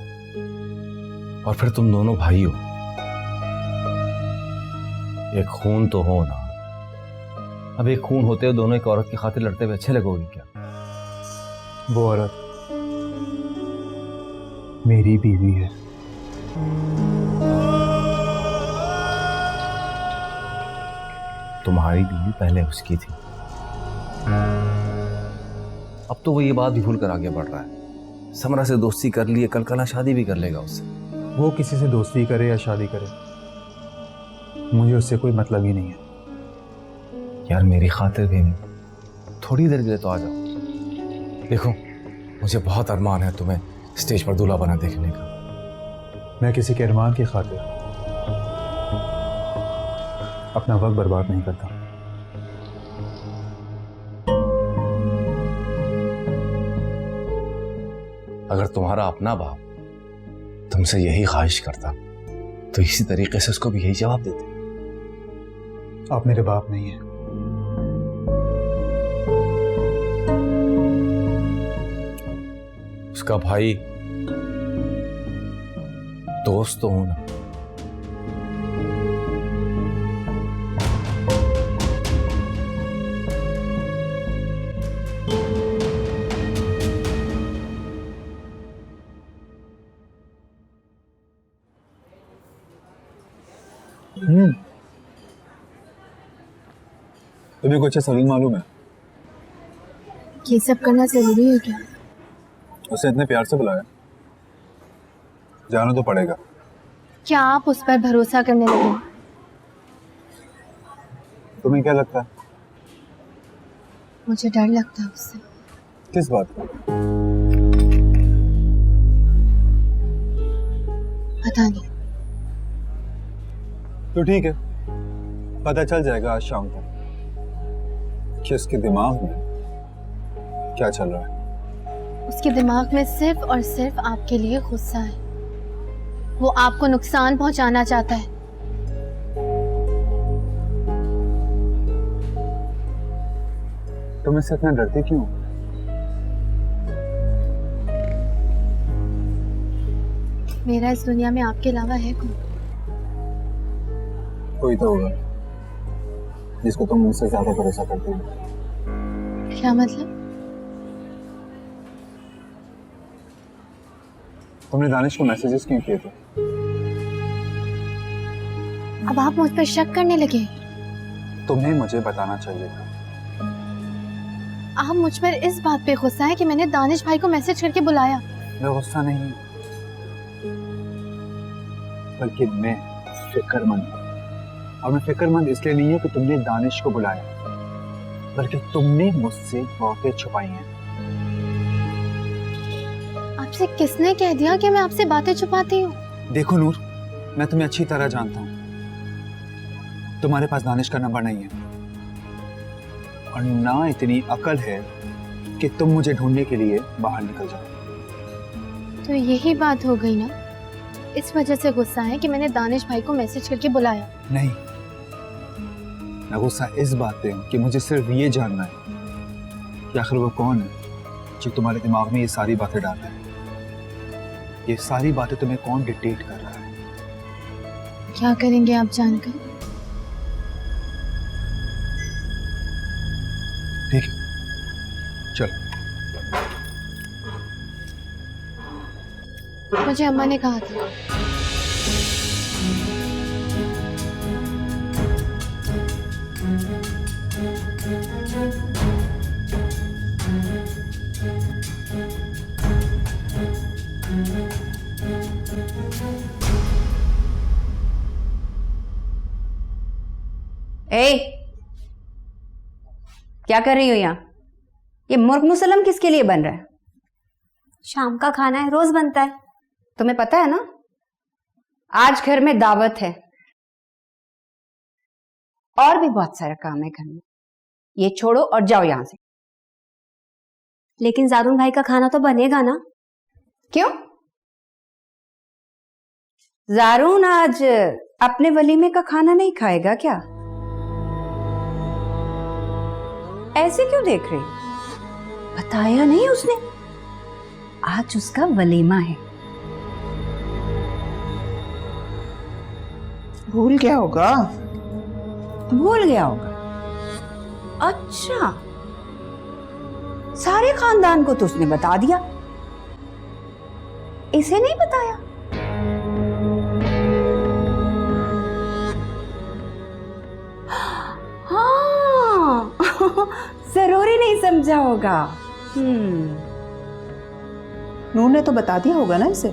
और फिर तुम दोनों भाई हो, एक खून तो हो ना। अब एक खून होते हुए दोनों एक औरत की खातिर लड़ते हुए अच्छे लगोगे क्या? वो औरत मेरी बीवी है। तुम्हारी बीवी पहले उसकी थी, अब तो वो ये बात भी भूल कर आगे बढ़ रहा है। समरा से दोस्ती कर लिए, कल कल शादी भी कर लेगा उससे। वो किसी से दोस्ती करे या शादी करे, मुझे उससे कोई मतलब ही नहीं है। यार मेरी खातिर भी नहीं, थोड़ी देर के लिए तो आ जाओ। देखो मुझे बहुत अरमान है तुम्हें स्टेज पर दूल्हा बना देखने का। मैं किसी के अरमान की खातिर अपना वक्त बर्बाद नहीं करता। अगर तुम्हारा अपना बाप तुमसे यही ख्वाहिश करता तो इसी तरीके से उसको भी यही जवाब देते। आप मेरे बाप नहीं हैं। उसका भाई, दोस्त तो हूं ना। तुम्हें कुछ सलीम मालूम है? ये सब करना जरूरी है क्या? उसे इतने प्यार से बुलाया, जाना तो पड़ेगा। क्या आप उस पर भरोसा करने लगे? तुम्हें क्या लगता है? मुझे डर लगता है उससे। किस बात का? पता नहीं। तो ठीक है, पता चल जाएगा आज शाम तक कि उसके दिमाग में क्या चल रहा है। उसके दिमाग में सिर्फ और सिर्फ आपके लिए गुस्सा है। वो आपको नुकसान पहुंचाना चाहता है। तुम इससे इतना डरते क्यों? मेरा इस दुनिया में आपके अलावा है कौन? कोई तो होगा जिसको तुम मुझसे ज्यादा भरोसा करती हो। क्या मतलब? तुमने दानिश को मैसेजेस क्यों किए थे? अब आप मुझ पर शक करने लगे? तुम्हें मुझे बताना चाहिए था। आप मुझ पर इस बात पे गुस्सा है कि मैंने दानिश भाई को मैसेज करके बुलाया? मैं गुस्सा नहीं, बल्कि मैं फिक्रमंद हूं। और मैं फिक्रमंद इसलिए नहीं हूं कि तुमने दानिश को बुलाया, बल्कि तुमने मुझसे बातें छुपाई हैं। आपसे किसने कह दिया कि मैं आपसे बातें छुपाती हूँ? देखो नूर, मैं तुम्हें अच्छी तरह जानता हूँ। तुम्हारे पास दानिश का नंबर नहीं है, और ना इतनी अकल है कि तुम मुझे ढूंढने के लिए बाहर निकल जाओ। तो यही बात हो गई ना, इस वजह से गुस्सा है कि मैंने दानिश भाई को मैसेज करके बुलाया? नहीं, मैं गुस्सा इस बात पे हूँ कि मुझे सिर्फ ये जानना है कि आखिर वो कौन है जो तुम्हारे दिमाग में ये सारी बातें डाल रहा है। ये सारी बातें तुम्हें कौन डिक्टेट कर रहा है? क्या करेंगे आप जानकर? ठीक है, चलो। मुझे अम्मा ने कहा था। ए, क्या कर रही हो यहाँ? ये मुर्ग मुसलम किसके लिए बन रहा है? शाम का खाना है, रोज बनता है। तुम्हें पता है ना, आज घर में दावत है और भी बहुत सारा काम है घर में। ये छोड़ो और जाओ यहां से। लेकिन जारून भाई का खाना तो बनेगा ना? क्यों? जारून आज अपने वलीमे का खाना नहीं खाएगा क्या? ऐसे क्यों देख रही? बताया नहीं उसने? आज उसका वलीमा है। भूल गया होगा। भूल गया होगा? अच्छा, सारे खानदान को तो उसने बता दिया, इसे नहीं बताया? हाँ जरूरी नहीं समझा होगा। नूर ने तो बता दिया होगा ना इसे।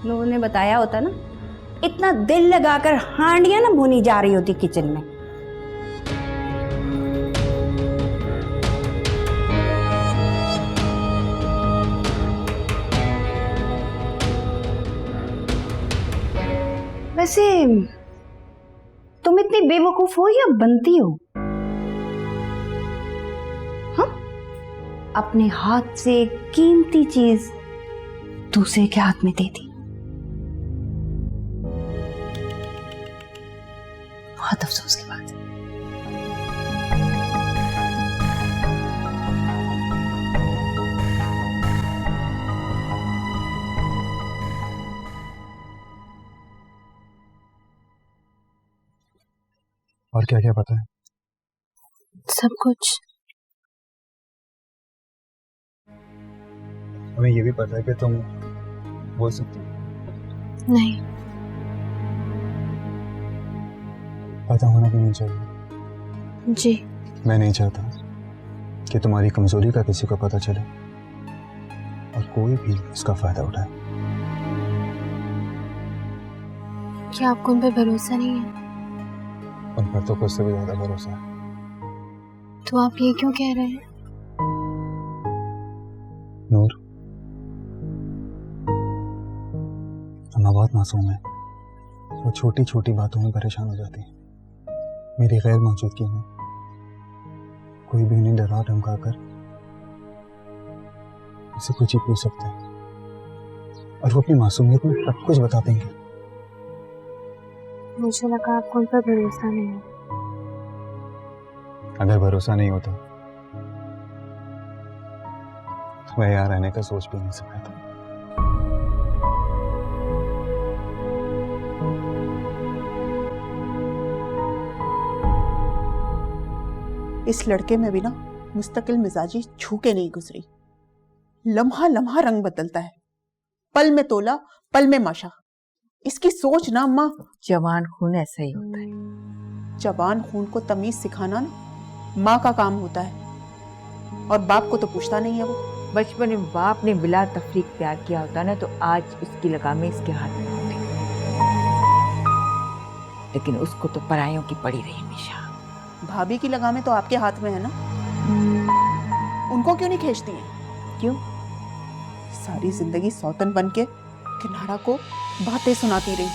नूर ने बताया होता ना, इतना दिल लगाकर हांडियां ना भुनी जा रही होती किचन में। वैसे तुम इतनी बेवकूफ हो या बनती हो? हाँ, अपने हाथ से कीमती चीज दूसरे के हाथ में दे दी। बहुत अफसोस की बात है। और क्या क्या पता है? सब कुछ। हमें ये भी पता है कि तुम बोल सकती हो। नहीं, पता होना भी नहीं चाहिए। जी। मैं नहीं चाहता कि तुम्हारी कमजोरी का किसी को पता चले और कोई भी इसका फायदा उठाए। क्या आपको उन पर भरोसा नहीं है? उन पर तो कुछ से भी ज्यादा भरोसा है। तो आप ये क्यों कह रहे हैं? नूर, अम्मा बहुत मासूम है। वो छोटी छोटी बातों में परेशान हो जाती है। मेरी गैर मौजूदगी में कोई भी उन्हें डरा धमका कर उसे कुछ ही पूछ सकता है और वो अपनी मासूमियत में सब कुछ बता देंगे। मुझे लगा आपको उन पर भरोसा नहीं है। अगर भरोसा नहीं होता तो मैं यहाँ रहने का सोच भी नहीं सकता था। इस लड़के में भी ना मुस्तकिल मिजाजी छू के नहीं गुजरी। लम्हा लम्हा रंग बदलता है, पल में तोला पल में माशा। इसकी सोच ना अम्मा। जवान खून ऐसा ही होता है। जवान खून को तमीज सिखाना ना माँ का काम होता है और बाप को तो पूछता नहीं है वो। बचपन में बाप ने बिला तफरीक प्यार किया होता ना तो आज इसकी लगामें इसके हाथ में होती, लेकिन उसको तो परायों की पड़ी रही हमेशा। भाभी की लगामें तो आपके हाथ में है ना, उनको क्यों नहीं खींचती हैं? क्यों? सारी जिंदगी सौतन बन के किनारा को बातें सुनाती रही,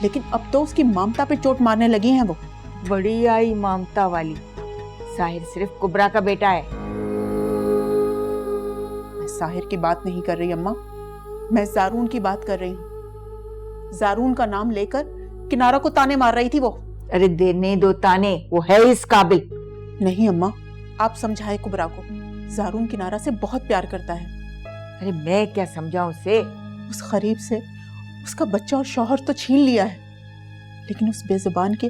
लेकिन अब तो उसकी ममता पे चोट मारने लगी हैं वो। बड़ी आई ममता वाली। साहिर सिर्फ कुबरा का बेटा है। मैं साहिर की बात नहीं कर रही अम्मा, मैं जारून की बात कर रही हूँ। जारून का नाम लेकर किनारा को ताने मार रही थी वो। अरे देने दो ताने, वो है इस काबिल। नहीं अम्मा, आप समझाएं कुबरा को। जारून किनारा से बहुत प्यार करता है। अरे मैं क्या समझाऊं उसे? उस गरीब से उसका बच्चा और शौहर तो छीन लिया है, लेकिन उस बेजुबान के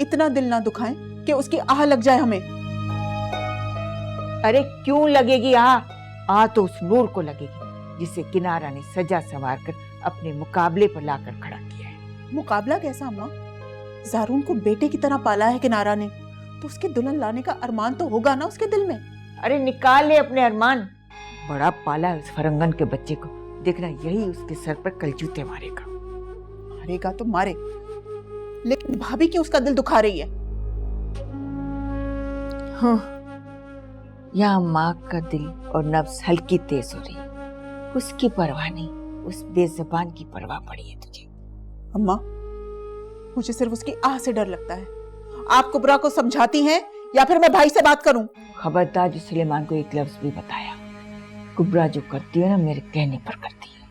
इतना दिल ना दुखाएं कि उसकी आह लग जाए हमें। अरे क्यों लगेगी आह? आ तो उस नूर को लगेगी जिसे किनारा ने सजा संवार कर अपने मुकाबले पर लाकर खड़ा किया है। मुकाबला कैसा अम्मा? ज़ारून को बेटे की तरह पाला है किनारा ने, तो उसके दुल्हन लाने का अरमान तो होगा ना उसके दिल में। अरे निकाल ले अपने अरमान। बड़ा पाला है उस फरंगन के बच्चे को, देखना यही उसके सर पर कल जूते मारेगा। मारेगा तो मारे, लेकिन भाभी क्यों उसका दिल दुखा रही है? हाँ, यहाँ माँ का दिल और नब्ज हल्की तेज हो रही है। उसकी परवाह नहीं, उस बेज़बान की परवाह पड़ी है तुझे। अम्मा, मुझे सिर्फ उसकी आह से डर लगता है। आप कुबरा को समझाती हैं या फिर मैं भाई से बात करूं? खबरदार जो सुलेमान को एक लफ्ज भी बताया। कुबरा जो करती है ना, मेरे कहने पर करती है।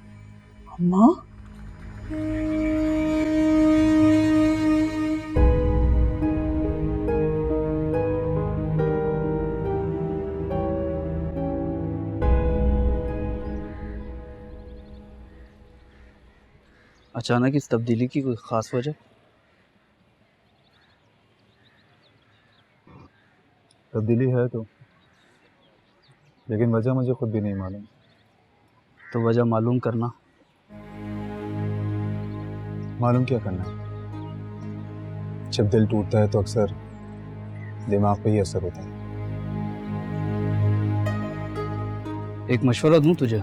अम्मा, अचानक इस तब्दीली की कोई ख़ास वजह? तब्दीली है तो, लेकिन वजह मुझे खुद भी नहीं मालूम। तो वजह मालूम करना। मालूम क्या करना है? जब दिल टूटता है तो अक्सर दिमाग पे ही असर होता है। एक मशवरा दूं तुझे?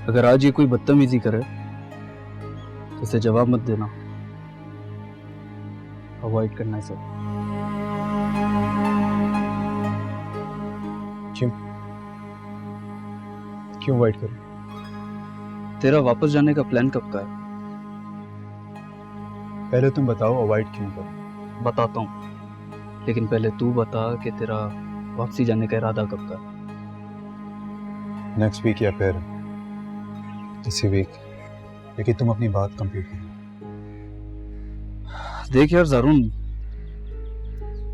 अगर आज ये कोई बदतमीजी करे तो उसे जवाब मत देना, अवॉइड करना इसे। क्यों अवॉइड करूं? तेरा वापस जाने का प्लान कब का है? पहले तुम बताओ अवॉइड क्यों करूं। बताता हूँ, लेकिन पहले तू बता कि तेरा वापसी जाने का इरादा कब का है? नेक्स्ट वीक या फिर इसी वीक, लेकिन तुम अपनी बात कंप्लीट करो। देख यार ज़ारून,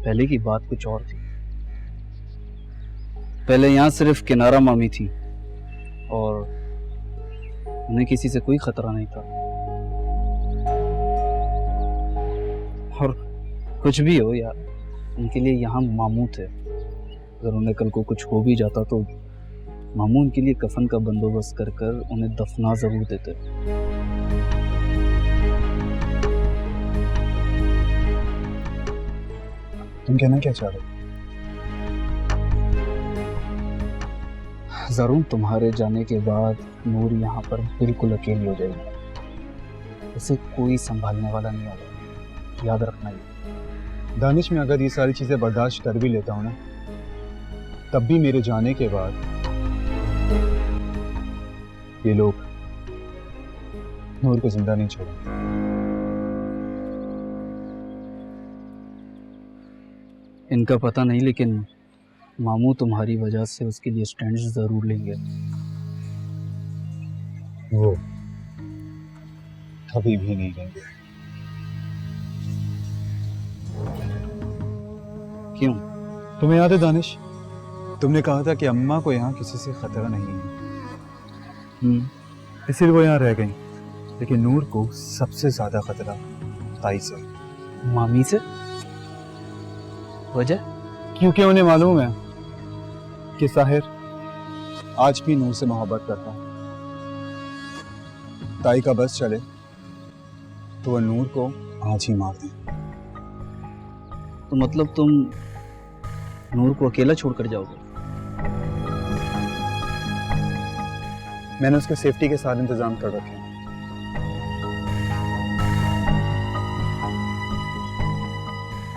पहले की बात कुछ और थी। पहले यहाँ सिर्फ किनारा मामी थी और उन्हें किसी से कोई खतरा नहीं था। और कुछ भी हो यार, उनके लिए यहाँ मामू थे। अगर उन्हें कल को कुछ हो भी जाता तो मामू उनके लिए कफन का बंदोबस्त कर कर उन्हें दफना जरूर देते। तुम कहना क्या चाह रहे हो? ज़रूर तुम्हारे जाने के बाद नूर यहाँ पर बिल्कुल अकेली हो जाएगी। उसे कोई संभालने वाला नहीं होगा, याद रखना ये। दानिश, में अगर ये सारी चीजें बर्दाश्त कर भी लेता हूँ ना, तब भी मेरे जाने के बाद ये लोग नूर को जिंदा नहीं छोड़ेंगे। इनका पता नहीं, लेकिन मामू तुम्हारी वजह से उसके लिए स्टैंड जरूर लेंगे। वो कभी भी नहीं लेंगे। क्यों? तुम्हें याद है दानिश, तुमने कहा था कि अम्मा को यहाँ किसी से खतरा नहीं है, इसलिए वो यहाँ रह गई। लेकिन नूर को सबसे ज्यादा खतरा ताई से। मामी से? वजह? क्योंकि उन्हें मालूम है कि साहिर आज भी नूर से मोहब्बत करता है। ताई का बस चले तो वह नूर को आज ही मार दे। तो मतलब तुम नूर को अकेला छोड़कर जाओगे? मैंने उसके सेफ्टी के सारे इंतजाम कर रखे हैं।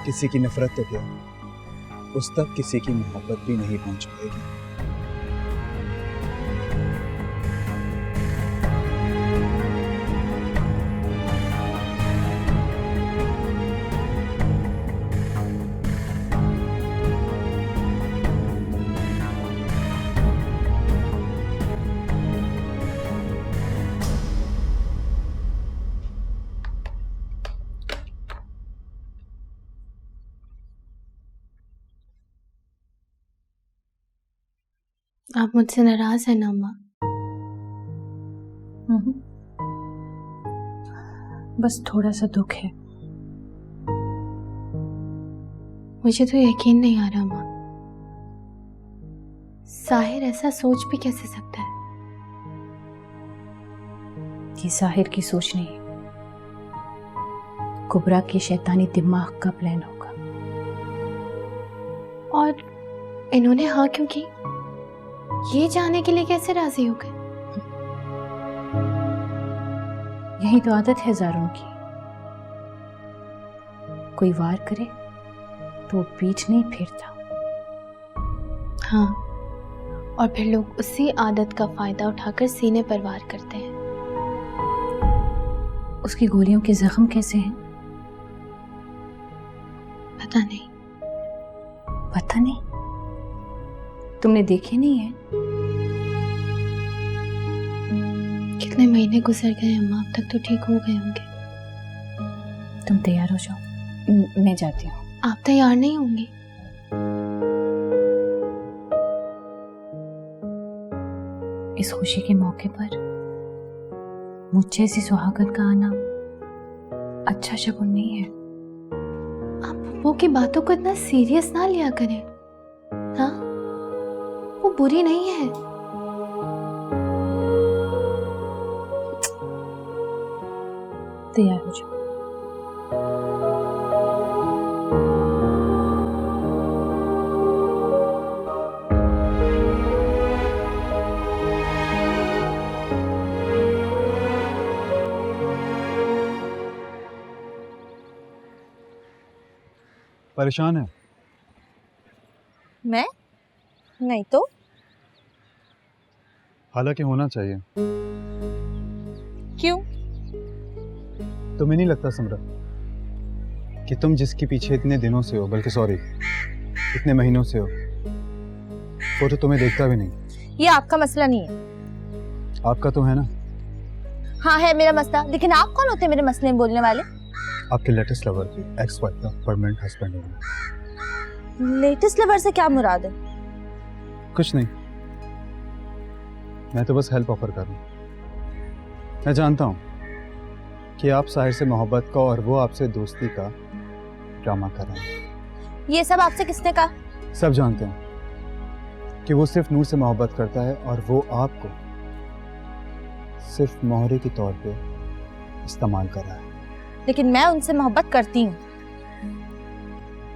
किसी की नफरत तो क्या, उस तक किसी की मोहब्बत भी नहीं पहुंच पाएगी। आप मुझसे नाराज हैं ना अम्मा? बस थोड़ा सा दुख है। मुझे तो यकीन नहीं आ रहा अम्मा साहिर ऐसा सोच भी कैसे सकता है? ये साहिर की सोच नहीं, कुबरा के शैतानी दिमाग का प्लान होगा। और इन्होंने हाँ क्यों की? ये जाने के लिए कैसे राजी हो गए? यही तो आदत है जारों की, कोई वार करे तो पीठ नहीं फेरता। हाँ, और फिर लोग उसी आदत का फायदा उठाकर सीने पर वार करते हैं। उसकी गोलियों के जख्म कैसे हैं? पता नहीं। पता नहीं? तुमने देखे नहीं है? कितने महीने गुजर गए अम्मा, अब तक तो ठीक हो गए होंगे। तुम तैयार हो जाओ, मैं जाती हूँ। आप तैयार नहीं होंगी? इस खुशी के मौके पर मुझ जैसी सुहागन का आना अच्छा शगुन नहीं है। आप पप्पू की बातों को इतना सीरियस ना लिया करें। हाँ, वो बुरी नहीं है। तैयार हो जाओ। परेशान है? मैं? नहीं तो। हालांकि होना चाहिए। क्यों? तुम्हें नहीं लगता समरा कि तुम जिसके पीछे इतने दिनों से हो, बल्कि सॉरी इतने महीनों से हो, वो तो तुम्हें देखता भी नहीं? ये आपका मसला नहीं है। आपका तो है ना। हाँ है मेरा मसला, लेकिन आप कौन होते हैं मेरे मसले में बोलने वाले? आपके लेटेस्ट लवर की एक्स वाइफ का परमानेंट हस्बैंड हूँ। लेटेस्ट लवर से क्या मुराद है? कुछ नहीं, मैं तो बस हेल्प ऑफर कर रहा हूँ। मैं जानता हूँ कि आप साहिर से मोहब्बत का और वो आपसे दोस्ती का ड्रामा कर रहे हैं। ये सब आपसे किसने कहा? सब जानते हैं कि वो सिर्फ नूर से मोहब्बत करता है और वो आपको सिर्फ मोहरे के तौर पे इस्तेमाल कर रहा है। लेकिन मैं उनसे मोहब्बत करती हूँ।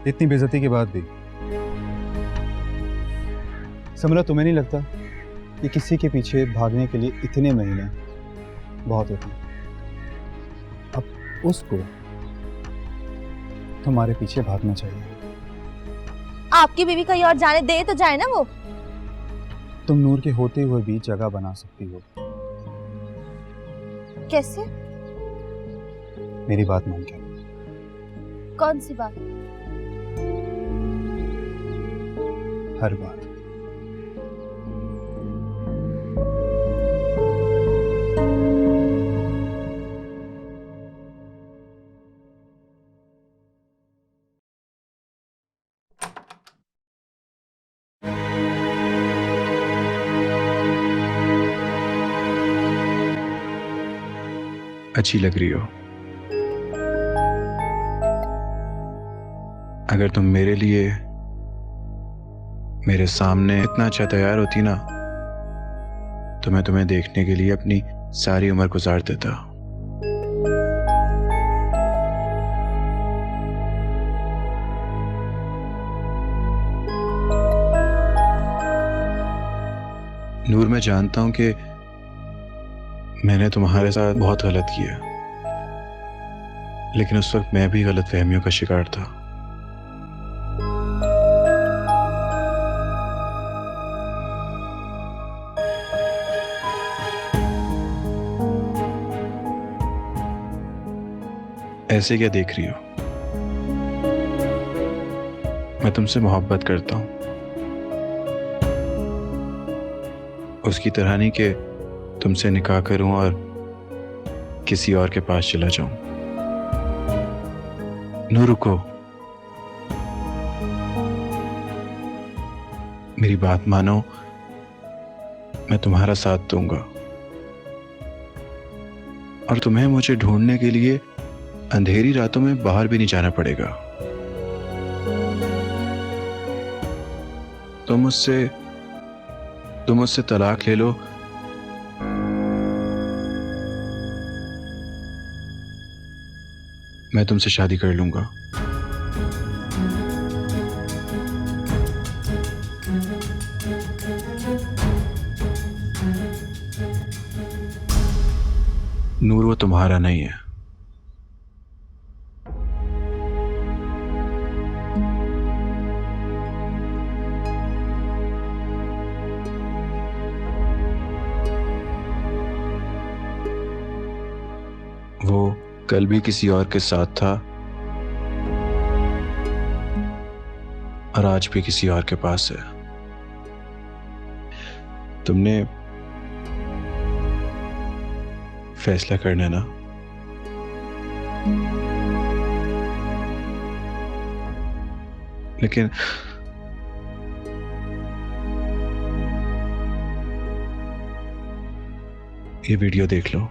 इतनी बेइज्जती के बाद भी समरा, तुम्हें नहीं लगता कि किसी के पीछे भागने के लिए इतने महीने बहुत होते हैं? अब उसको तुम्हारे पीछे भागना चाहिए। आपकी बीवी कहीं और जाने दे तो जाए ना वो। तुम नूर के होते हुए भी जगह बना सकती हो। कैसे? मेरी बात मान के। कौन सी बात? हर बात। अच्छी लग रही हो। अगर तुम मेरे लिए मेरे सामने इतना अच्छा तैयार होती ना, तो मैं तुम्हें देखने के लिए अपनी सारी उम्र गुजार देता। नूर, मैं जानता हूं कि मैंने तुम्हारे साथ बहुत गलत किया, लेकिन उस वक्त मैं भी गलत फहमियों का शिकार था। ऐसे क्या देख रही हो? मैं तुमसे मोहब्बत करता हूं, उसकी तरह नहीं कि तुमसे निकाह करूं और किसी और के पास चला जाऊं। नूर, रुको, मेरी बात मानो। मैं तुम्हारा साथ दूंगा और तुम्हें मुझे ढूंढने के लिए अंधेरी रातों में बाहर भी नहीं जाना पड़ेगा। तुम मुझसे तुम मुझसे तलाक ले लो, मैं तुमसे शादी कर लूंगा। नूर वो तुम्हारा नहीं है। वो कल भी किसी और के साथ था और आज भी किसी और के पास है। तुमने फैसला करना ना। लेकिन ये वीडियो देख लो। वो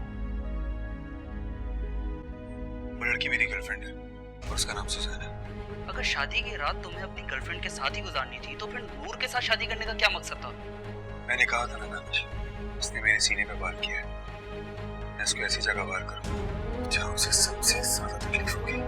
लड़की मेरी गर्लफ्रेंड है और उसका नाम सुजैन है। अगर शादी की रात तुम्हें अपनी गर्लफ्रेंड के साथ ही गुजारनी थी तो फिर नूर के साथ शादी करने का क्या मकसद था? मैंने कहा था ना दानिश, उसने मेरे सीने पे वार किया है। मैं उसको ऐसी जगह वार करूं जहां उसे सबसे ज्यादा तकलीफ होगी।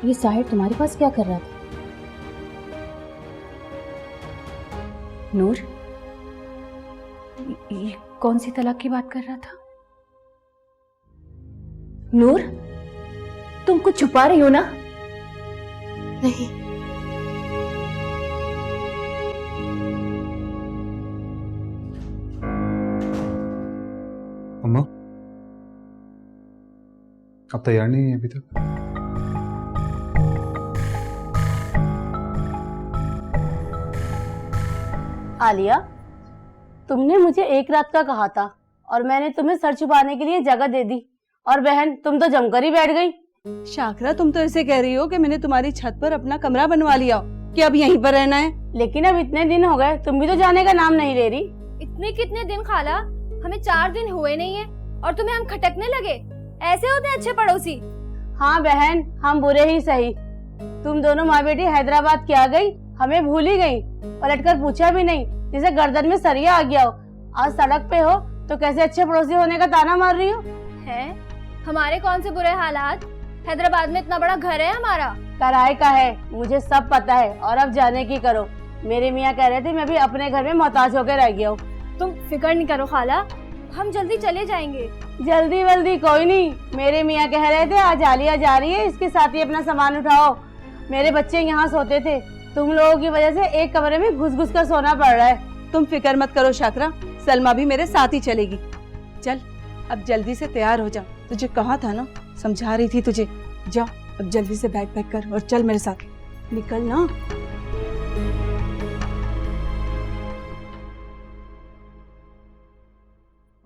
ये साहिर तुम्हारे पास क्या कर रहा था? नूर, ये कौन सी तलाक की बात कर रहा था? नूर, तुम कुछ छुपा रही हो ना? नहीं, अम्मा, आप तैयार नहीं है अभी तक? आलिया, तुमने मुझे एक रात का कहा था और मैंने तुम्हें सर छुपाने के लिए जगह दे दी, और बहन तुम तो जमकर ही बैठ गई। शाकरा, तुम तो ऐसे कह रही हो कि मैंने तुम्हारी छत पर अपना कमरा बनवा लिया कि अब यहीं पर रहना है। लेकिन अब इतने दिन हो गए, तुम भी तो जाने का नाम नहीं ले रही। इतने कितने दिन खाला? हमें 4 दिन हुए नहीं है और तुम्हें हम खटकने लगे? ऐसे होते हैं अच्छे पड़ोसी? हाँ बहन, हम बुरे ही सही। तुम दोनों माँ बेटी हैदराबाद क्या गई, हमें भूल ही गई, पलट कर पूछा भी नहीं, जिसे गर्दन में सरिया आ गया हो। आज सड़क पे हो तो कैसे अच्छे पड़ोसी होने का ताना मार रही हो? है हमारे कौन से बुरे हालात? हैदराबाद में इतना बड़ा घर है हमारा। कराए का है, मुझे सब पता है, और अब जाने की करो। मेरे मियाँ कह रहे थे मैं भी अपने घर में मोहताज होकर रह गया हूँ। तुम फिक्र नहीं करो खाला, हम जल्दी चले जाएंगे। जल्दी वल्दी कोई नहीं, मेरे मियाँ कह रहे थे आज आलिया जा रही है, इसके साथ ही अपना सामान उठाओ। मेरे बच्चे यहाँ सोते थे, तुम लोगों की वजह से एक कमरे में घुस घुस कर सोना पड़ रहा है। तुम फिक्र मत करो शाकरा, सलमा भी मेरे साथ ही चलेगी। चल अब जल्दी से तैयार हो जा, तुझे कहा था ना, समझा रही थी तुझे। जा अब जल्दी से बैग पैक कर और चल मेरे साथ, निकल ना।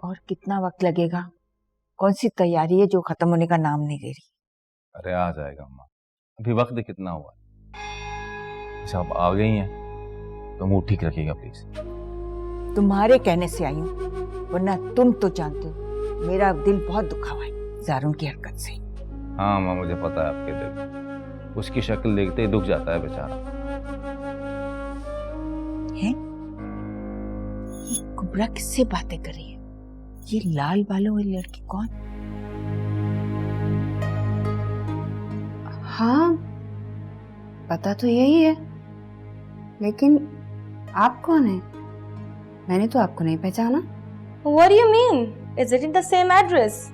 और कितना वक्त लगेगा? कौन सी तैयारी है जो खत्म होने का नाम नहीं ले रही? अरे आ जाएगा अम्मा, अभी वक्त कितना हुआ है। अच्छा आप आ गई हैं तो मुंह ठीक रखिएगा प्लीज। तुम्हारे कहने से आई हूँ, वरना तुम तो जानते हो मेरा दिल बहुत दुखा हुआ है जारून की हरकत से। हाँ अम्मा मुझे पता है आपके दिल, उसकी शक्ल देखते ही दुख जाता है बेचारा। है? ये कुबरा किससे बातें कर रही है? ये लाल बालों वाली लड़की कौन? हाँ, पता तो यही है, लेकिन आप कौन है? मैंने तो आपको नहीं पहचाना। What do you mean? Is it in the same address?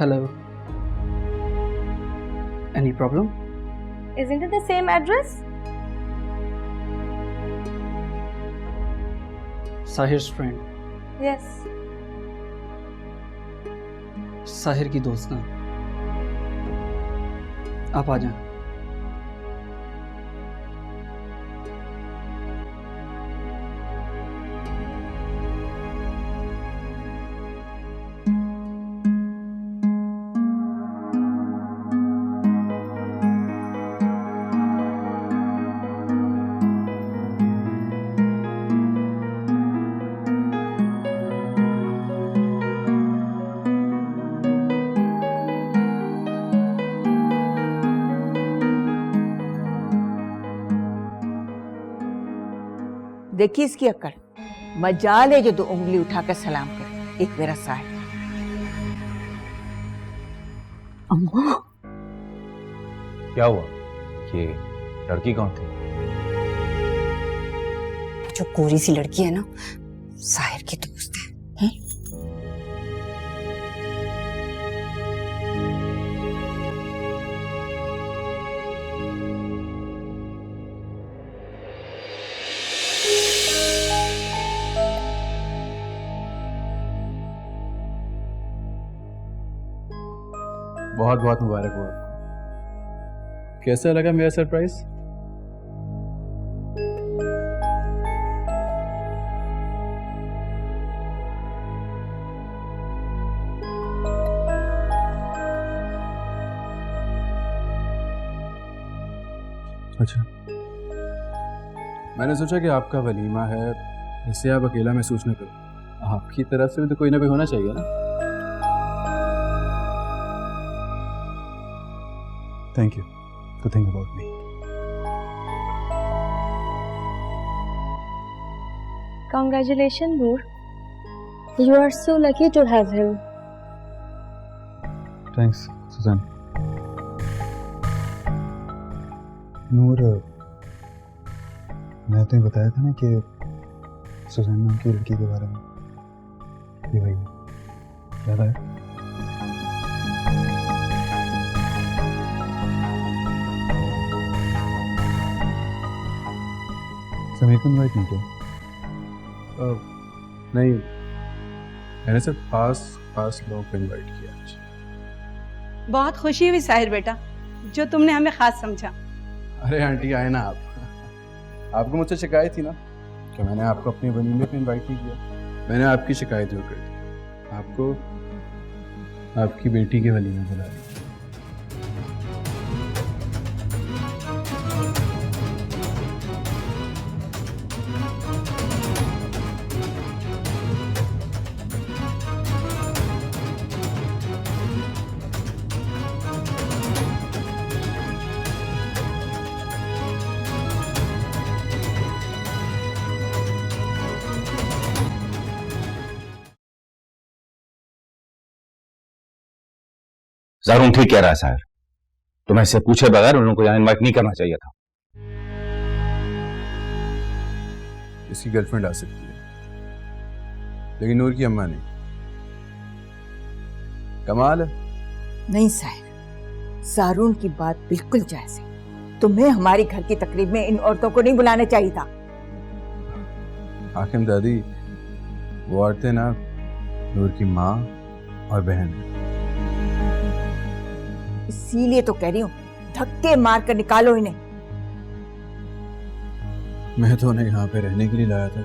Hello, any problem? Isn't it the same address? Sahir's friend, Yes. Sahir की दोस्त ना। आप आ जाएं। देखिए इसकी अक्कड़, मजाल है जो 2 उंगली उठाकर सलाम करे। एक मेरा साहिब। अम्मा क्या हुआ? ये लड़की कौन थी? जो कोरी सी लड़की है ना, साहिर की दोस्त है। बहुत बहुत मुबारक हो आपको। कैसा लगा मेरा सरप्राइज? अच्छा, मैंने सोचा कि आपका वलीमा है, इससे आप अकेला महसूस न करो। आपकी तरफ से भी तो कोई ना कोई होना चाहिए ना। Thank you to think about me. Congratulations, Noor. You are so lucky to have him. Thanks Suzanne. Noor, मैं तुम्हें बताया था ना कि सुजैन नाम की लड़की के बारे में। ये भाई याद आया? समीर को इनवाइट नहीं किया? नहीं, मैंने सिर्फ खास लोगों को इनवाइट किया आज। बहुत खुशी हुई साहिर बेटा, जो तुमने हमें खास समझा। अरे आंटी आए ना आप। आपको मुझसे शिकायत थी ना कि मैंने आपको अपने वलीमे पे इनवाइट नहीं किया। मैंने आपकी शिकायत दूर कर दी, आपको आपकी बेटी के वलीमे बुला लिया। ज़ारून ठीक कह रहा है साहिर, तुम्हें इससे पूछे बगैर उन लोगों को यहाँ इनवाइट नहीं करना चाहिए था। इसकी गर्लफ्रेंड आ सकती है, लेकिन नूर की अम्मा नहीं। कमाल है। नहीं साहिर, ज़ारून की बात बिल्कुल जायज़ है। तुम्हें हमारी घर की तकरीब में इन औरतों को नहीं बुलाना चाहिए था। हाकिम दादी, वो औरतें ना नूर की माँ और बहन है। इसीलिए तो कह रही हूँ, धक्के मार कर निकालो इन्हें। मैं तो उन्हें यहाँ पे रहने के लिए लाया था।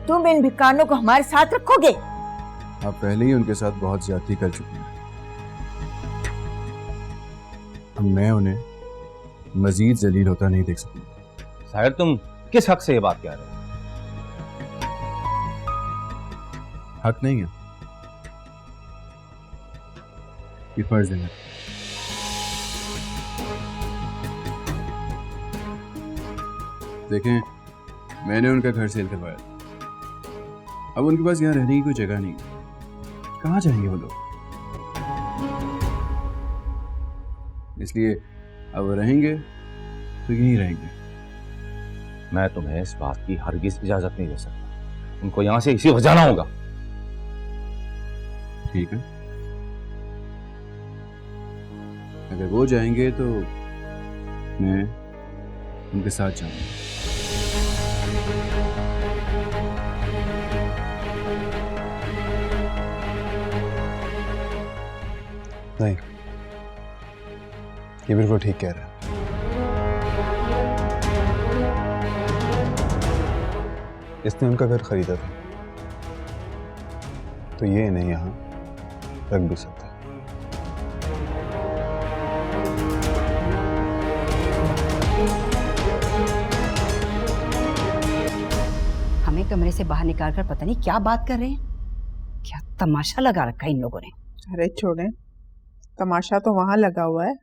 तुम इन भिखारियों को हमारे साथ रखोगे? आप पहले ही उनके साथ बहुत ज्यादती कर चुके हैं। अब मैं उन्हें मजीद जलील होता नहीं देख सकता। साहिर, तुम किस हक से ये बात कह रहे हो? हक नहीं है, ये फर्ज है। देखें, मैंने उनका घर सेल करवाया, अब उनके पास यहाँ रहने की कोई जगह नहीं। कहाँ जाएंगे वो लोग? इसलिए अब वो रहेंगे तो यहीं रहेंगे। मैं तुम्हें इस बात की हरगिज इजाजत नहीं दे सकता। उनको यहाँ से इसी वक्त जाना होगा। ठीक है, अगर वो जाएंगे तो मैं उनके साथ जाऊंगा। नहीं, ये बिल्कुल ठीक कह रहा है। इसने उनका घर खरीदा था, तो ये इन्हें यहाँ रख भी सकता है। हमें कमरे से बाहर निकालकर पता नहीं क्या बात कर रहे हैं। क्या तमाशा लगा रखा है इन लोगों ने। अरे छोड़े, तमाशा तो वहां लगा हुआ है।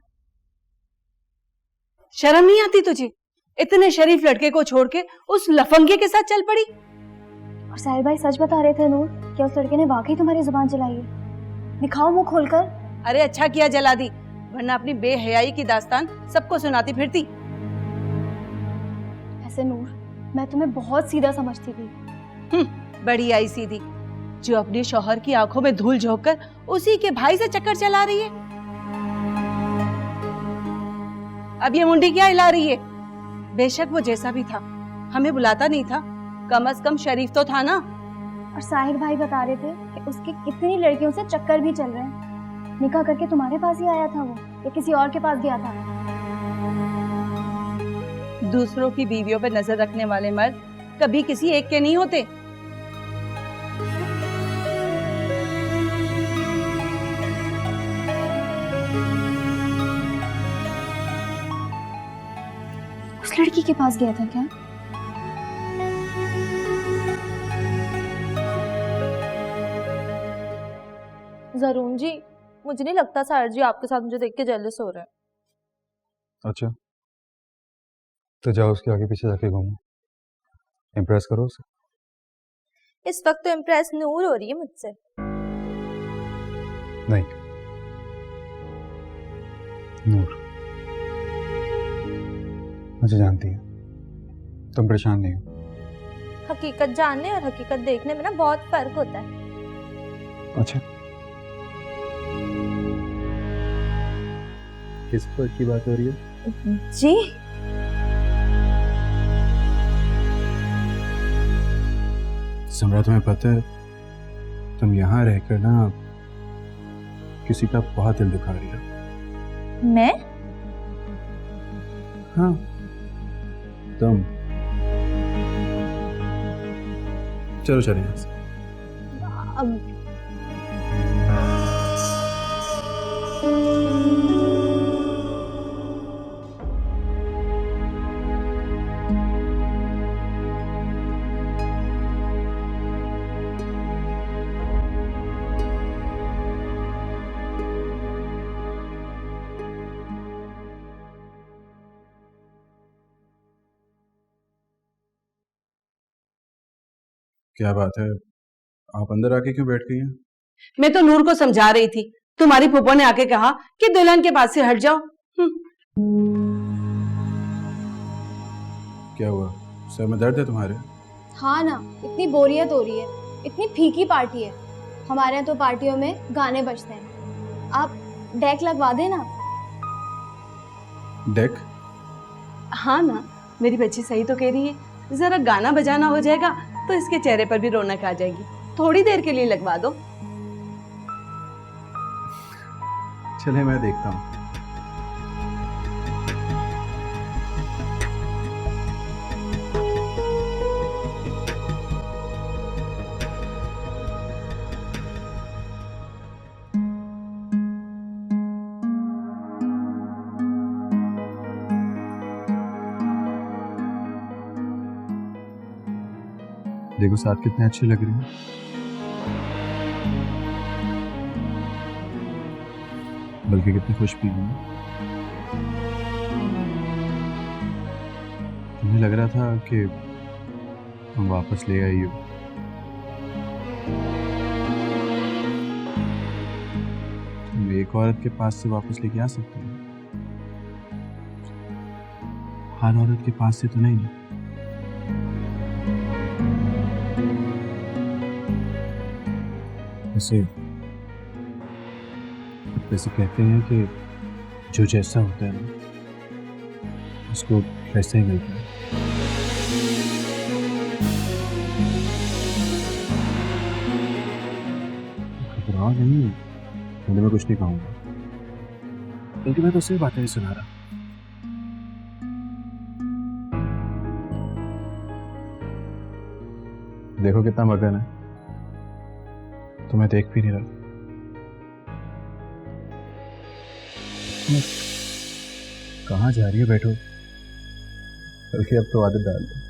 शर्म नहीं आती तुझे? इतने शरीफ लड़के को छोड़ के उस लफंगे के साथ चल पड़ी। और साहिल भाई सच बता रहे थे नूर, क्या उस लड़के ने वाकई तुम्हारी जुबान चलाई है? दिखाओ मुंह खोलकर। अरे अच्छा किया जला दी, वरना अपनी बेहयाई की दास्तान सबको सुनाती फिरती। ऐसे नूर, मैं तुम्हें बहुत सीधा समझती थी। बड़ी आई सीधी, जो अपने शौहर की आंखों में धूल झोंककर उसी के भाई से चक्कर चला रही है। अब ये मुंडी क्या हिला रही है? बेशक वो जैसा भी था, हमें बुलाता नहीं था, कम से कम शरीफ तो था ना। और साहिल भाई बता रहे थे कि उसके कितनी लड़कियों से चक्कर भी चल रहे हैं। निकाह करके तुम्हारे पास ही आया था वो, या किसी और के पास गया था? दूसरों की बीवियों पर नजर रखने वाले मर्द कभी किसी एक के नहीं होते। उस लड़की के पास गया था क्या? जरूर जी, मुझे नहीं लगता सर जी आपके साथ मुझे देख के जेलस हो रहे हैं। अच्छा, तो जाओ उसके आगे पीछे जाके घूमो, इम्प्रेस करो उसे। इस वक्त तो इम्प्रेस नूर हो रही है मुझसे। नहीं नूर, मुझे जानती है, तुम परेशान नहीं हो। हकीकत जानने और हकीकत देखने में ना बहुत फर्क होता है। अच्छा, किस फर्क की बात हो रही है? जी समरा, तुम्हें पता है तुम यहाँ रहकर ना किसी का बहुत दिल दुखा रही हो। मैं? हाँ, तुम। चलो चलें यहाँ से। अब क्या बात है, आप अंदर आके क्यों बैठ गई हैं? मैं तो नूर को समझा रही थी, तुम्हारी फूफो ने आके कहा कि दुल्हन के पास से हट जाओ। क्या हुआ, सर में दर्द है तुम्हारे? हाँ ना, इतनी बोरियत हो रही है, इतनी फीकी पार्टी है। हमारे यहाँ तो पार्टियों में गाने बजते हैं, आप डेक लगवा देना। डेक? हाँ ना, मेरी बच्ची सही तो कह रही है, जरा गाना बजाना हो जाएगा तो इसके चेहरे पर भी रौनक आ जाएगी। थोड़ी देर के लिए लगवा दो। चले मैं देखता हूँ। देखो साथ कितने अच्छे लग रहे हैं। बल्कि कितने खुश भी हैं। तुम्हें लग रहा था कि तुम वापस ले आई हो। तुम एक औरत के पास से वापस लेके आ सकते हो, हर औरत के पास से तो नहीं। वैसे कहते हैं कि जो जैसा होता है ना उसको वैसा ही मिलता है। घबराओ नहीं, मैं कुछ नहीं कहूँगा, क्योंकि मैं तो सिर्फ बातें ही सुना रहा। देखो कितना मगन है, तुम्हें देख भी नहीं रहा। कहाँ जा रही है? बैठो, बल्कि अब तो आदत डाल दो।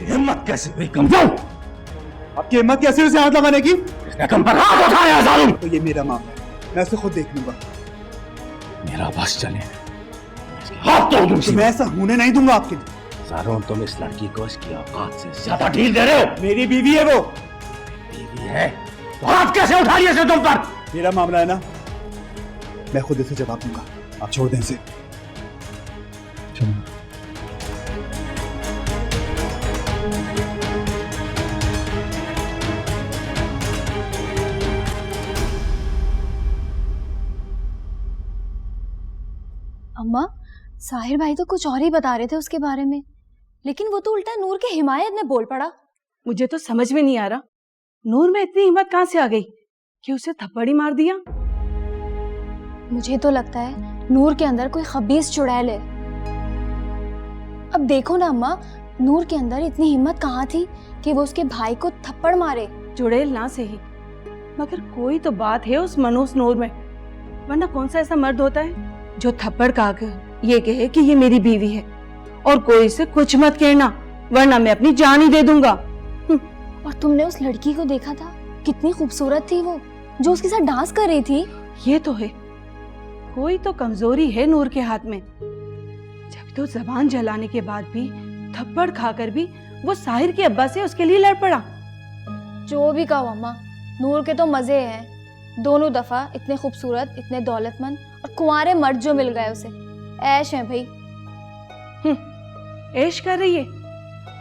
हिम्मत कैसे हुई कमजोर? आपकी हिम्मत कैसे उसे हाथ लगाने की? इसने कम पर हाथ उठाया जालिम। तो ये मेरा मामला है, मैं उसे खुद देख लूंगा। मेरा बस चले, इसके हाथ तोड़ दूंगी। मैं ऐसा होने नहीं दूंगा आपके लिए। सारों, तुम इस लड़की को इसकी औकात से ज्यादा ढील दे रहे हो। मेरी बीवी है वो। बीवी है तो हाथ कैसे उठा लिया इसे तुम पर? मेरा मामला है ना, मैं खुद इसे जवाब दूंगा। आप छोड़ दें इसे। चलो। अम्मा, साहिर भाई तो कुछ और ही बता रहे थे उसके बारे में, लेकिन वो तो उल्टा नूर के हिमायत में बोल पड़ा। मुझे तो समझ में नहीं आ रहा, नूर में इतनी हिम्मत कहाँ से आ गई कि उसे थप्पड़ ही मार दिया। मुझे तो लगता है नूर के अंदर कोई खबीस चुड़ैल है। अब देखो ना अम्मा, नूर के अंदर इतनी हिम्मत कहाँ थी कि वो उसके भाई को थप्पड़ मारे। चुड़ैल ना सही, मगर कोई तो बात है उस मनोज नूर में, वरना कौन सा ऐसा मर्द होता है जो थप्पड़ खाकर ये कहे कि ये मेरी बीवी है और कोई से कुछ मत कहना, वरना मैं अपनी जान ही दे दूंगा। और तुमने उस लड़की को देखा था, कितनी खूबसूरत थी वो, जो उसके साथ डांस कर रही थी। ये तो है, कोई तो कमजोरी है नूर के हाथ में। जब तो जबान जलाने के बाद भी, थप्पड़ खाकर भी वो साहिर के अब्बा से उसके लिए लड़ पड़ा। जो भी कहो अम्मा, नूर के तो मजे हैं। दोनों दफा इतने खूबसूरत, इतने दौलतमंद और कुंवारे मर्द जो मिल गए उसे, ऐश है भाई। ऐश कर रही है?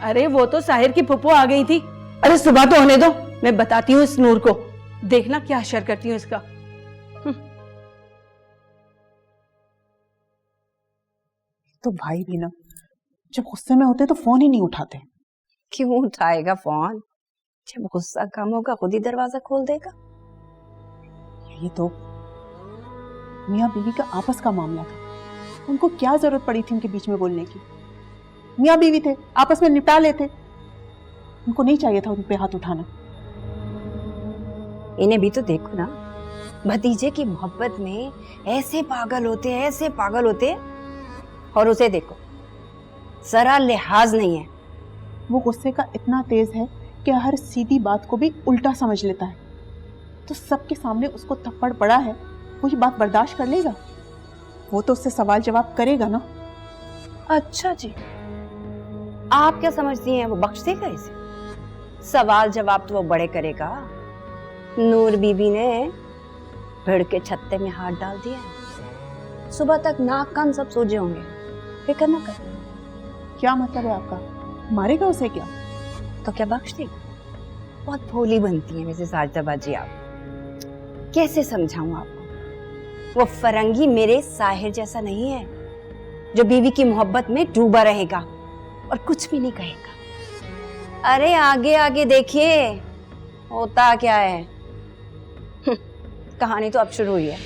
अरे वो तो साहिर की फुप्पो आ गई थी। अरे सुबह तो होने दो, मैं बताती हूँ इस नूर को, देखना क्या असर करती हूँ इसका। तो भाई भी ना, जब गुस्से में होते तो फोन ही नहीं उठाते। क्यों उठाएगा फोन? जब गुस्सा कम होगा खुद ही दरवाजा खोल देगा। ये तो मियाँ बीवी का आपस का मामला था, उनको क्या जरूरत पड़ी थी उनके बीच में बोलने की? मियाँ बीवी थे, आपस में निपटा लेते। उनको नहीं चाहिए था उन पे हाथ उठाना। इन्हें भी तो देखो ना, भतीजे की मोहब्बत में ऐसे पागल होते हैं, ऐसे पागल होते हैं, और उसे देखो जरा लिहाज नहीं है। वो गुस्से का इतना तेज है कि हर सीधी बात को भी उल्टा समझ लेता है। तो सबके सामने उसको थप्पड़ पड़ा है, वही बात बर्दाश्त कर लेगा? वो तो उससे सवाल जवाब करेगा ना। अच्छा जी, आप क्या समझती हैं वो बख्श देगा इसे? सवाल जवाब तो वो बड़े करेगा। नूर बीबी ने भिड़ के छत्ते में हाथ डाल दिया, सुबह तक नाक कान सब सूजे होंगे। फिक्र न कर। क्या मतलब है आपका? मारेगा उसे क्या? तो क्या बख्श देगा? बहुत भोली बनती है वैसे साजिदा बाजी आप। कैसे समझाऊं आपको? वो फरंगी मेरे साहिर जैसा नहीं है जो बीवी की मोहब्बत में डूबा रहेगा और कुछ भी नहीं कहेगा। अरे आगे आगे देखिए होता क्या है। कहानी तो अब शुरू हुई है।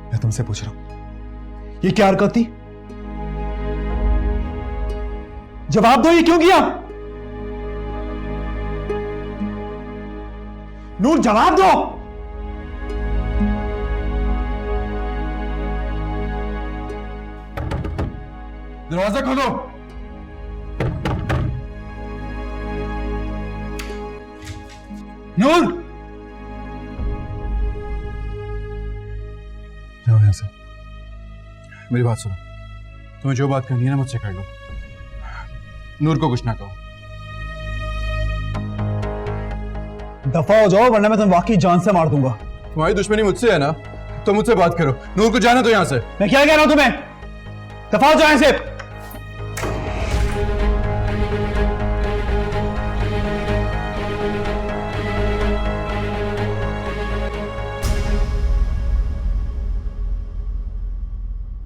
मैं तुमसे पूछ रहा हूं, ये क्या हरकत थी? जवाब दो, ये क्यों किया? नूर जवाब दो। दरवाजा खोलो। नूर, जाओ यहां से। मेरी बात सुनो, तुम्हें जो बात करनी है ना मुझसे कर लो। नूर को कुछ ना कहो। दफा हो जाओ वरना मैं तुम्हें वाकई जान से मार दूंगा। तुम्हारी दुश्मनी मुझसे है ना, तो मुझसे बात करो। नूर को जाना तो यहां से। मैं क्या कह रहा हूं तुम्हें? दफा हो जाओ यहां से।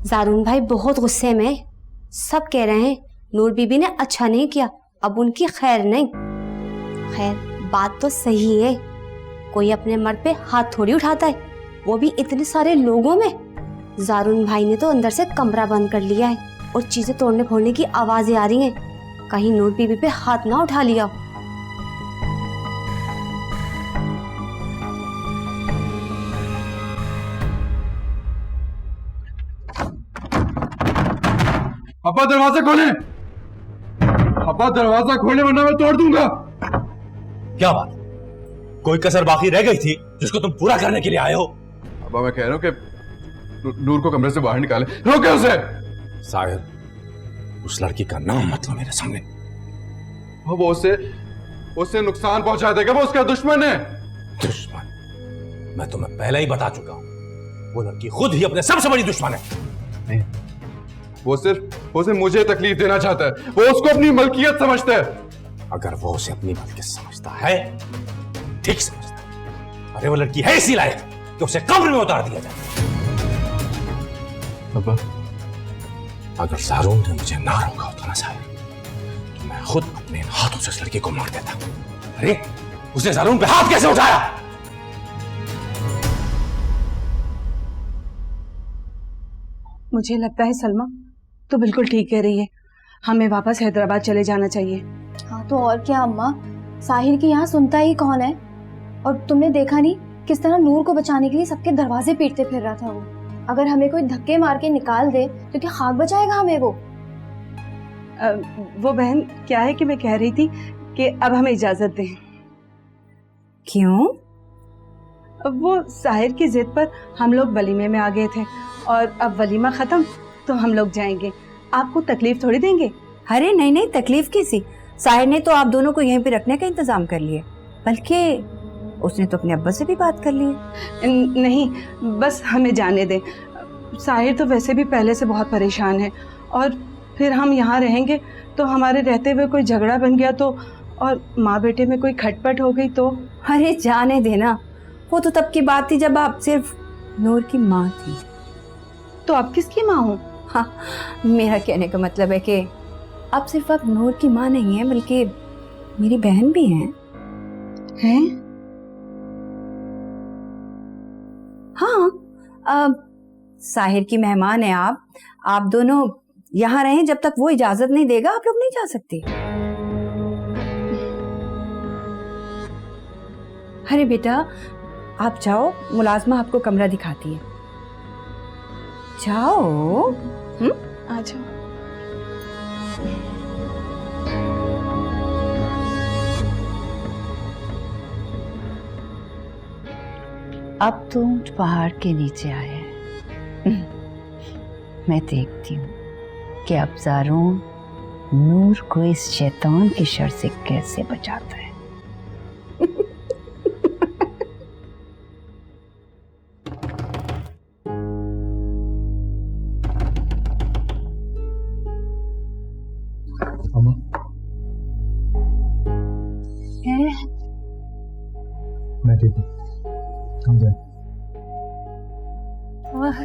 जारून भाई बहुत गुस्से में, सब कह रहे हैं नूर बीबी ने अच्छा नहीं किया, अब उनकी खैर नहीं। खैर बात तो सही है, कोई अपने मर्द पे हाथ थोड़ी उठाता है, वो भी इतने सारे लोगों में। जारून भाई ने तो अंदर से कमरा बंद कर लिया है और चीजें तोड़ने फोड़ने की आवाजें आ रही हैं, कहीं नूर बीबी पे हाथ ना उठा लिया। अब्बा दरवाजा खोले, अब्बा दरवाजा खोले वरना मैं तोड़ दूंगा। क्या बात, कोई कसर बाकी रह गई थी जिसको तुम पूरा करने के लिए आए हो? अब्बा मैं कह रहा हूँ कि नूर को कमरे से बाहर निकाले, रोके उसे। साहिर, उस लड़की का नाम मत लो मेरे सामने। वो उससे नुकसान पहुंचा देगा, वो उसका दुश्मन है। दुश्मन? मैं तुम्हें पहले ही बता चुका हूं, वो लड़की खुद ही अपने सबसे बड़ी दुश्मन है। नहीं, वो सिर्फ मुझे तकलीफ देना चाहता है, वो उसको अपनी मलकियत समझता है। अगर वो उसे अपनी मलकियत समझता है, ठीक समझता है, अरे वो लड़की है इसी लायक कि उसे कब्र में उतार दिया जाए। अब्बा, अगर जारून ने मुझे ना रोका होता ना साहिर, तो मैं खुद अपने हाथों से उस लड़की को मार देता। अरे उसने जारून पे हाथ कैसे उठाया? मुझे लगता है सलमा तो बिल्कुल ठीक कह रही है, हमें वापस हैदराबाद चले जाना चाहिए। हाँ तो और क्या अम्मा, साहिर की यहाँ सुनता ही कौन है। और तुमने देखा नहीं किस तरह नूर को बचाने के लिए सबके दरवाजे पीटते फिर रहा था वो। अगर हमें कोई धक्के मार के निकाल दे तो क्या खाक बचाएगा हमें वो? वो बहन क्या है कि मैं कह रही थी कि अब हमें इजाजत दें। क्यों? अब वो साहिर की जिद पर हम लोग वलीमे में आ गए थे और अब वलीमा खत्म तो हम लोग जाएंगे, आपको तकलीफ थोड़ी देंगे। अरे नहीं नहीं, तकलीफ कैसी, साहिर ने तो आप दोनों को यहीं पे रखने का इंतजाम कर लिया, बल्कि उसने तो अपने अब्बा से भी बात कर ली है। नहीं, बस हमें जाने दें। साहिर तो वैसे भी पहले से बहुत परेशान है और फिर हम यहाँ रहेंगे तो हमारे रहते हुए कोई झगड़ा बन गया तो, और माँ बेटे में कोई खटपट हो गई तो। अरे जाने देना, वो तो तब की बात थी जब आप सिर्फ नूर की माँ थी। तो आप किसकी माँ हो? हाँ, मेरा कहने का मतलब है कि अब सिर्फ आप नूर की माँ नहीं है बल्कि मेरी बहन भी हैं। हैं? हाँ, अब साहिर की मेहमान है आप दोनों यहाँ रहें, जब तक वो इजाजत नहीं देगा आप लोग नहीं जा सकते। अरे बेटा आप जाओ, मुलाजमा आपको कमरा दिखाती है, जाओ। आ जाओ। अब तो ऊंट पहाड़ के नीचे आए हैं। मैं देखती हूँ कि अब जारून नूर को इस शैतान की शर से कैसे बचाता है। मैं ठीक हूँ, हम जाए। वाह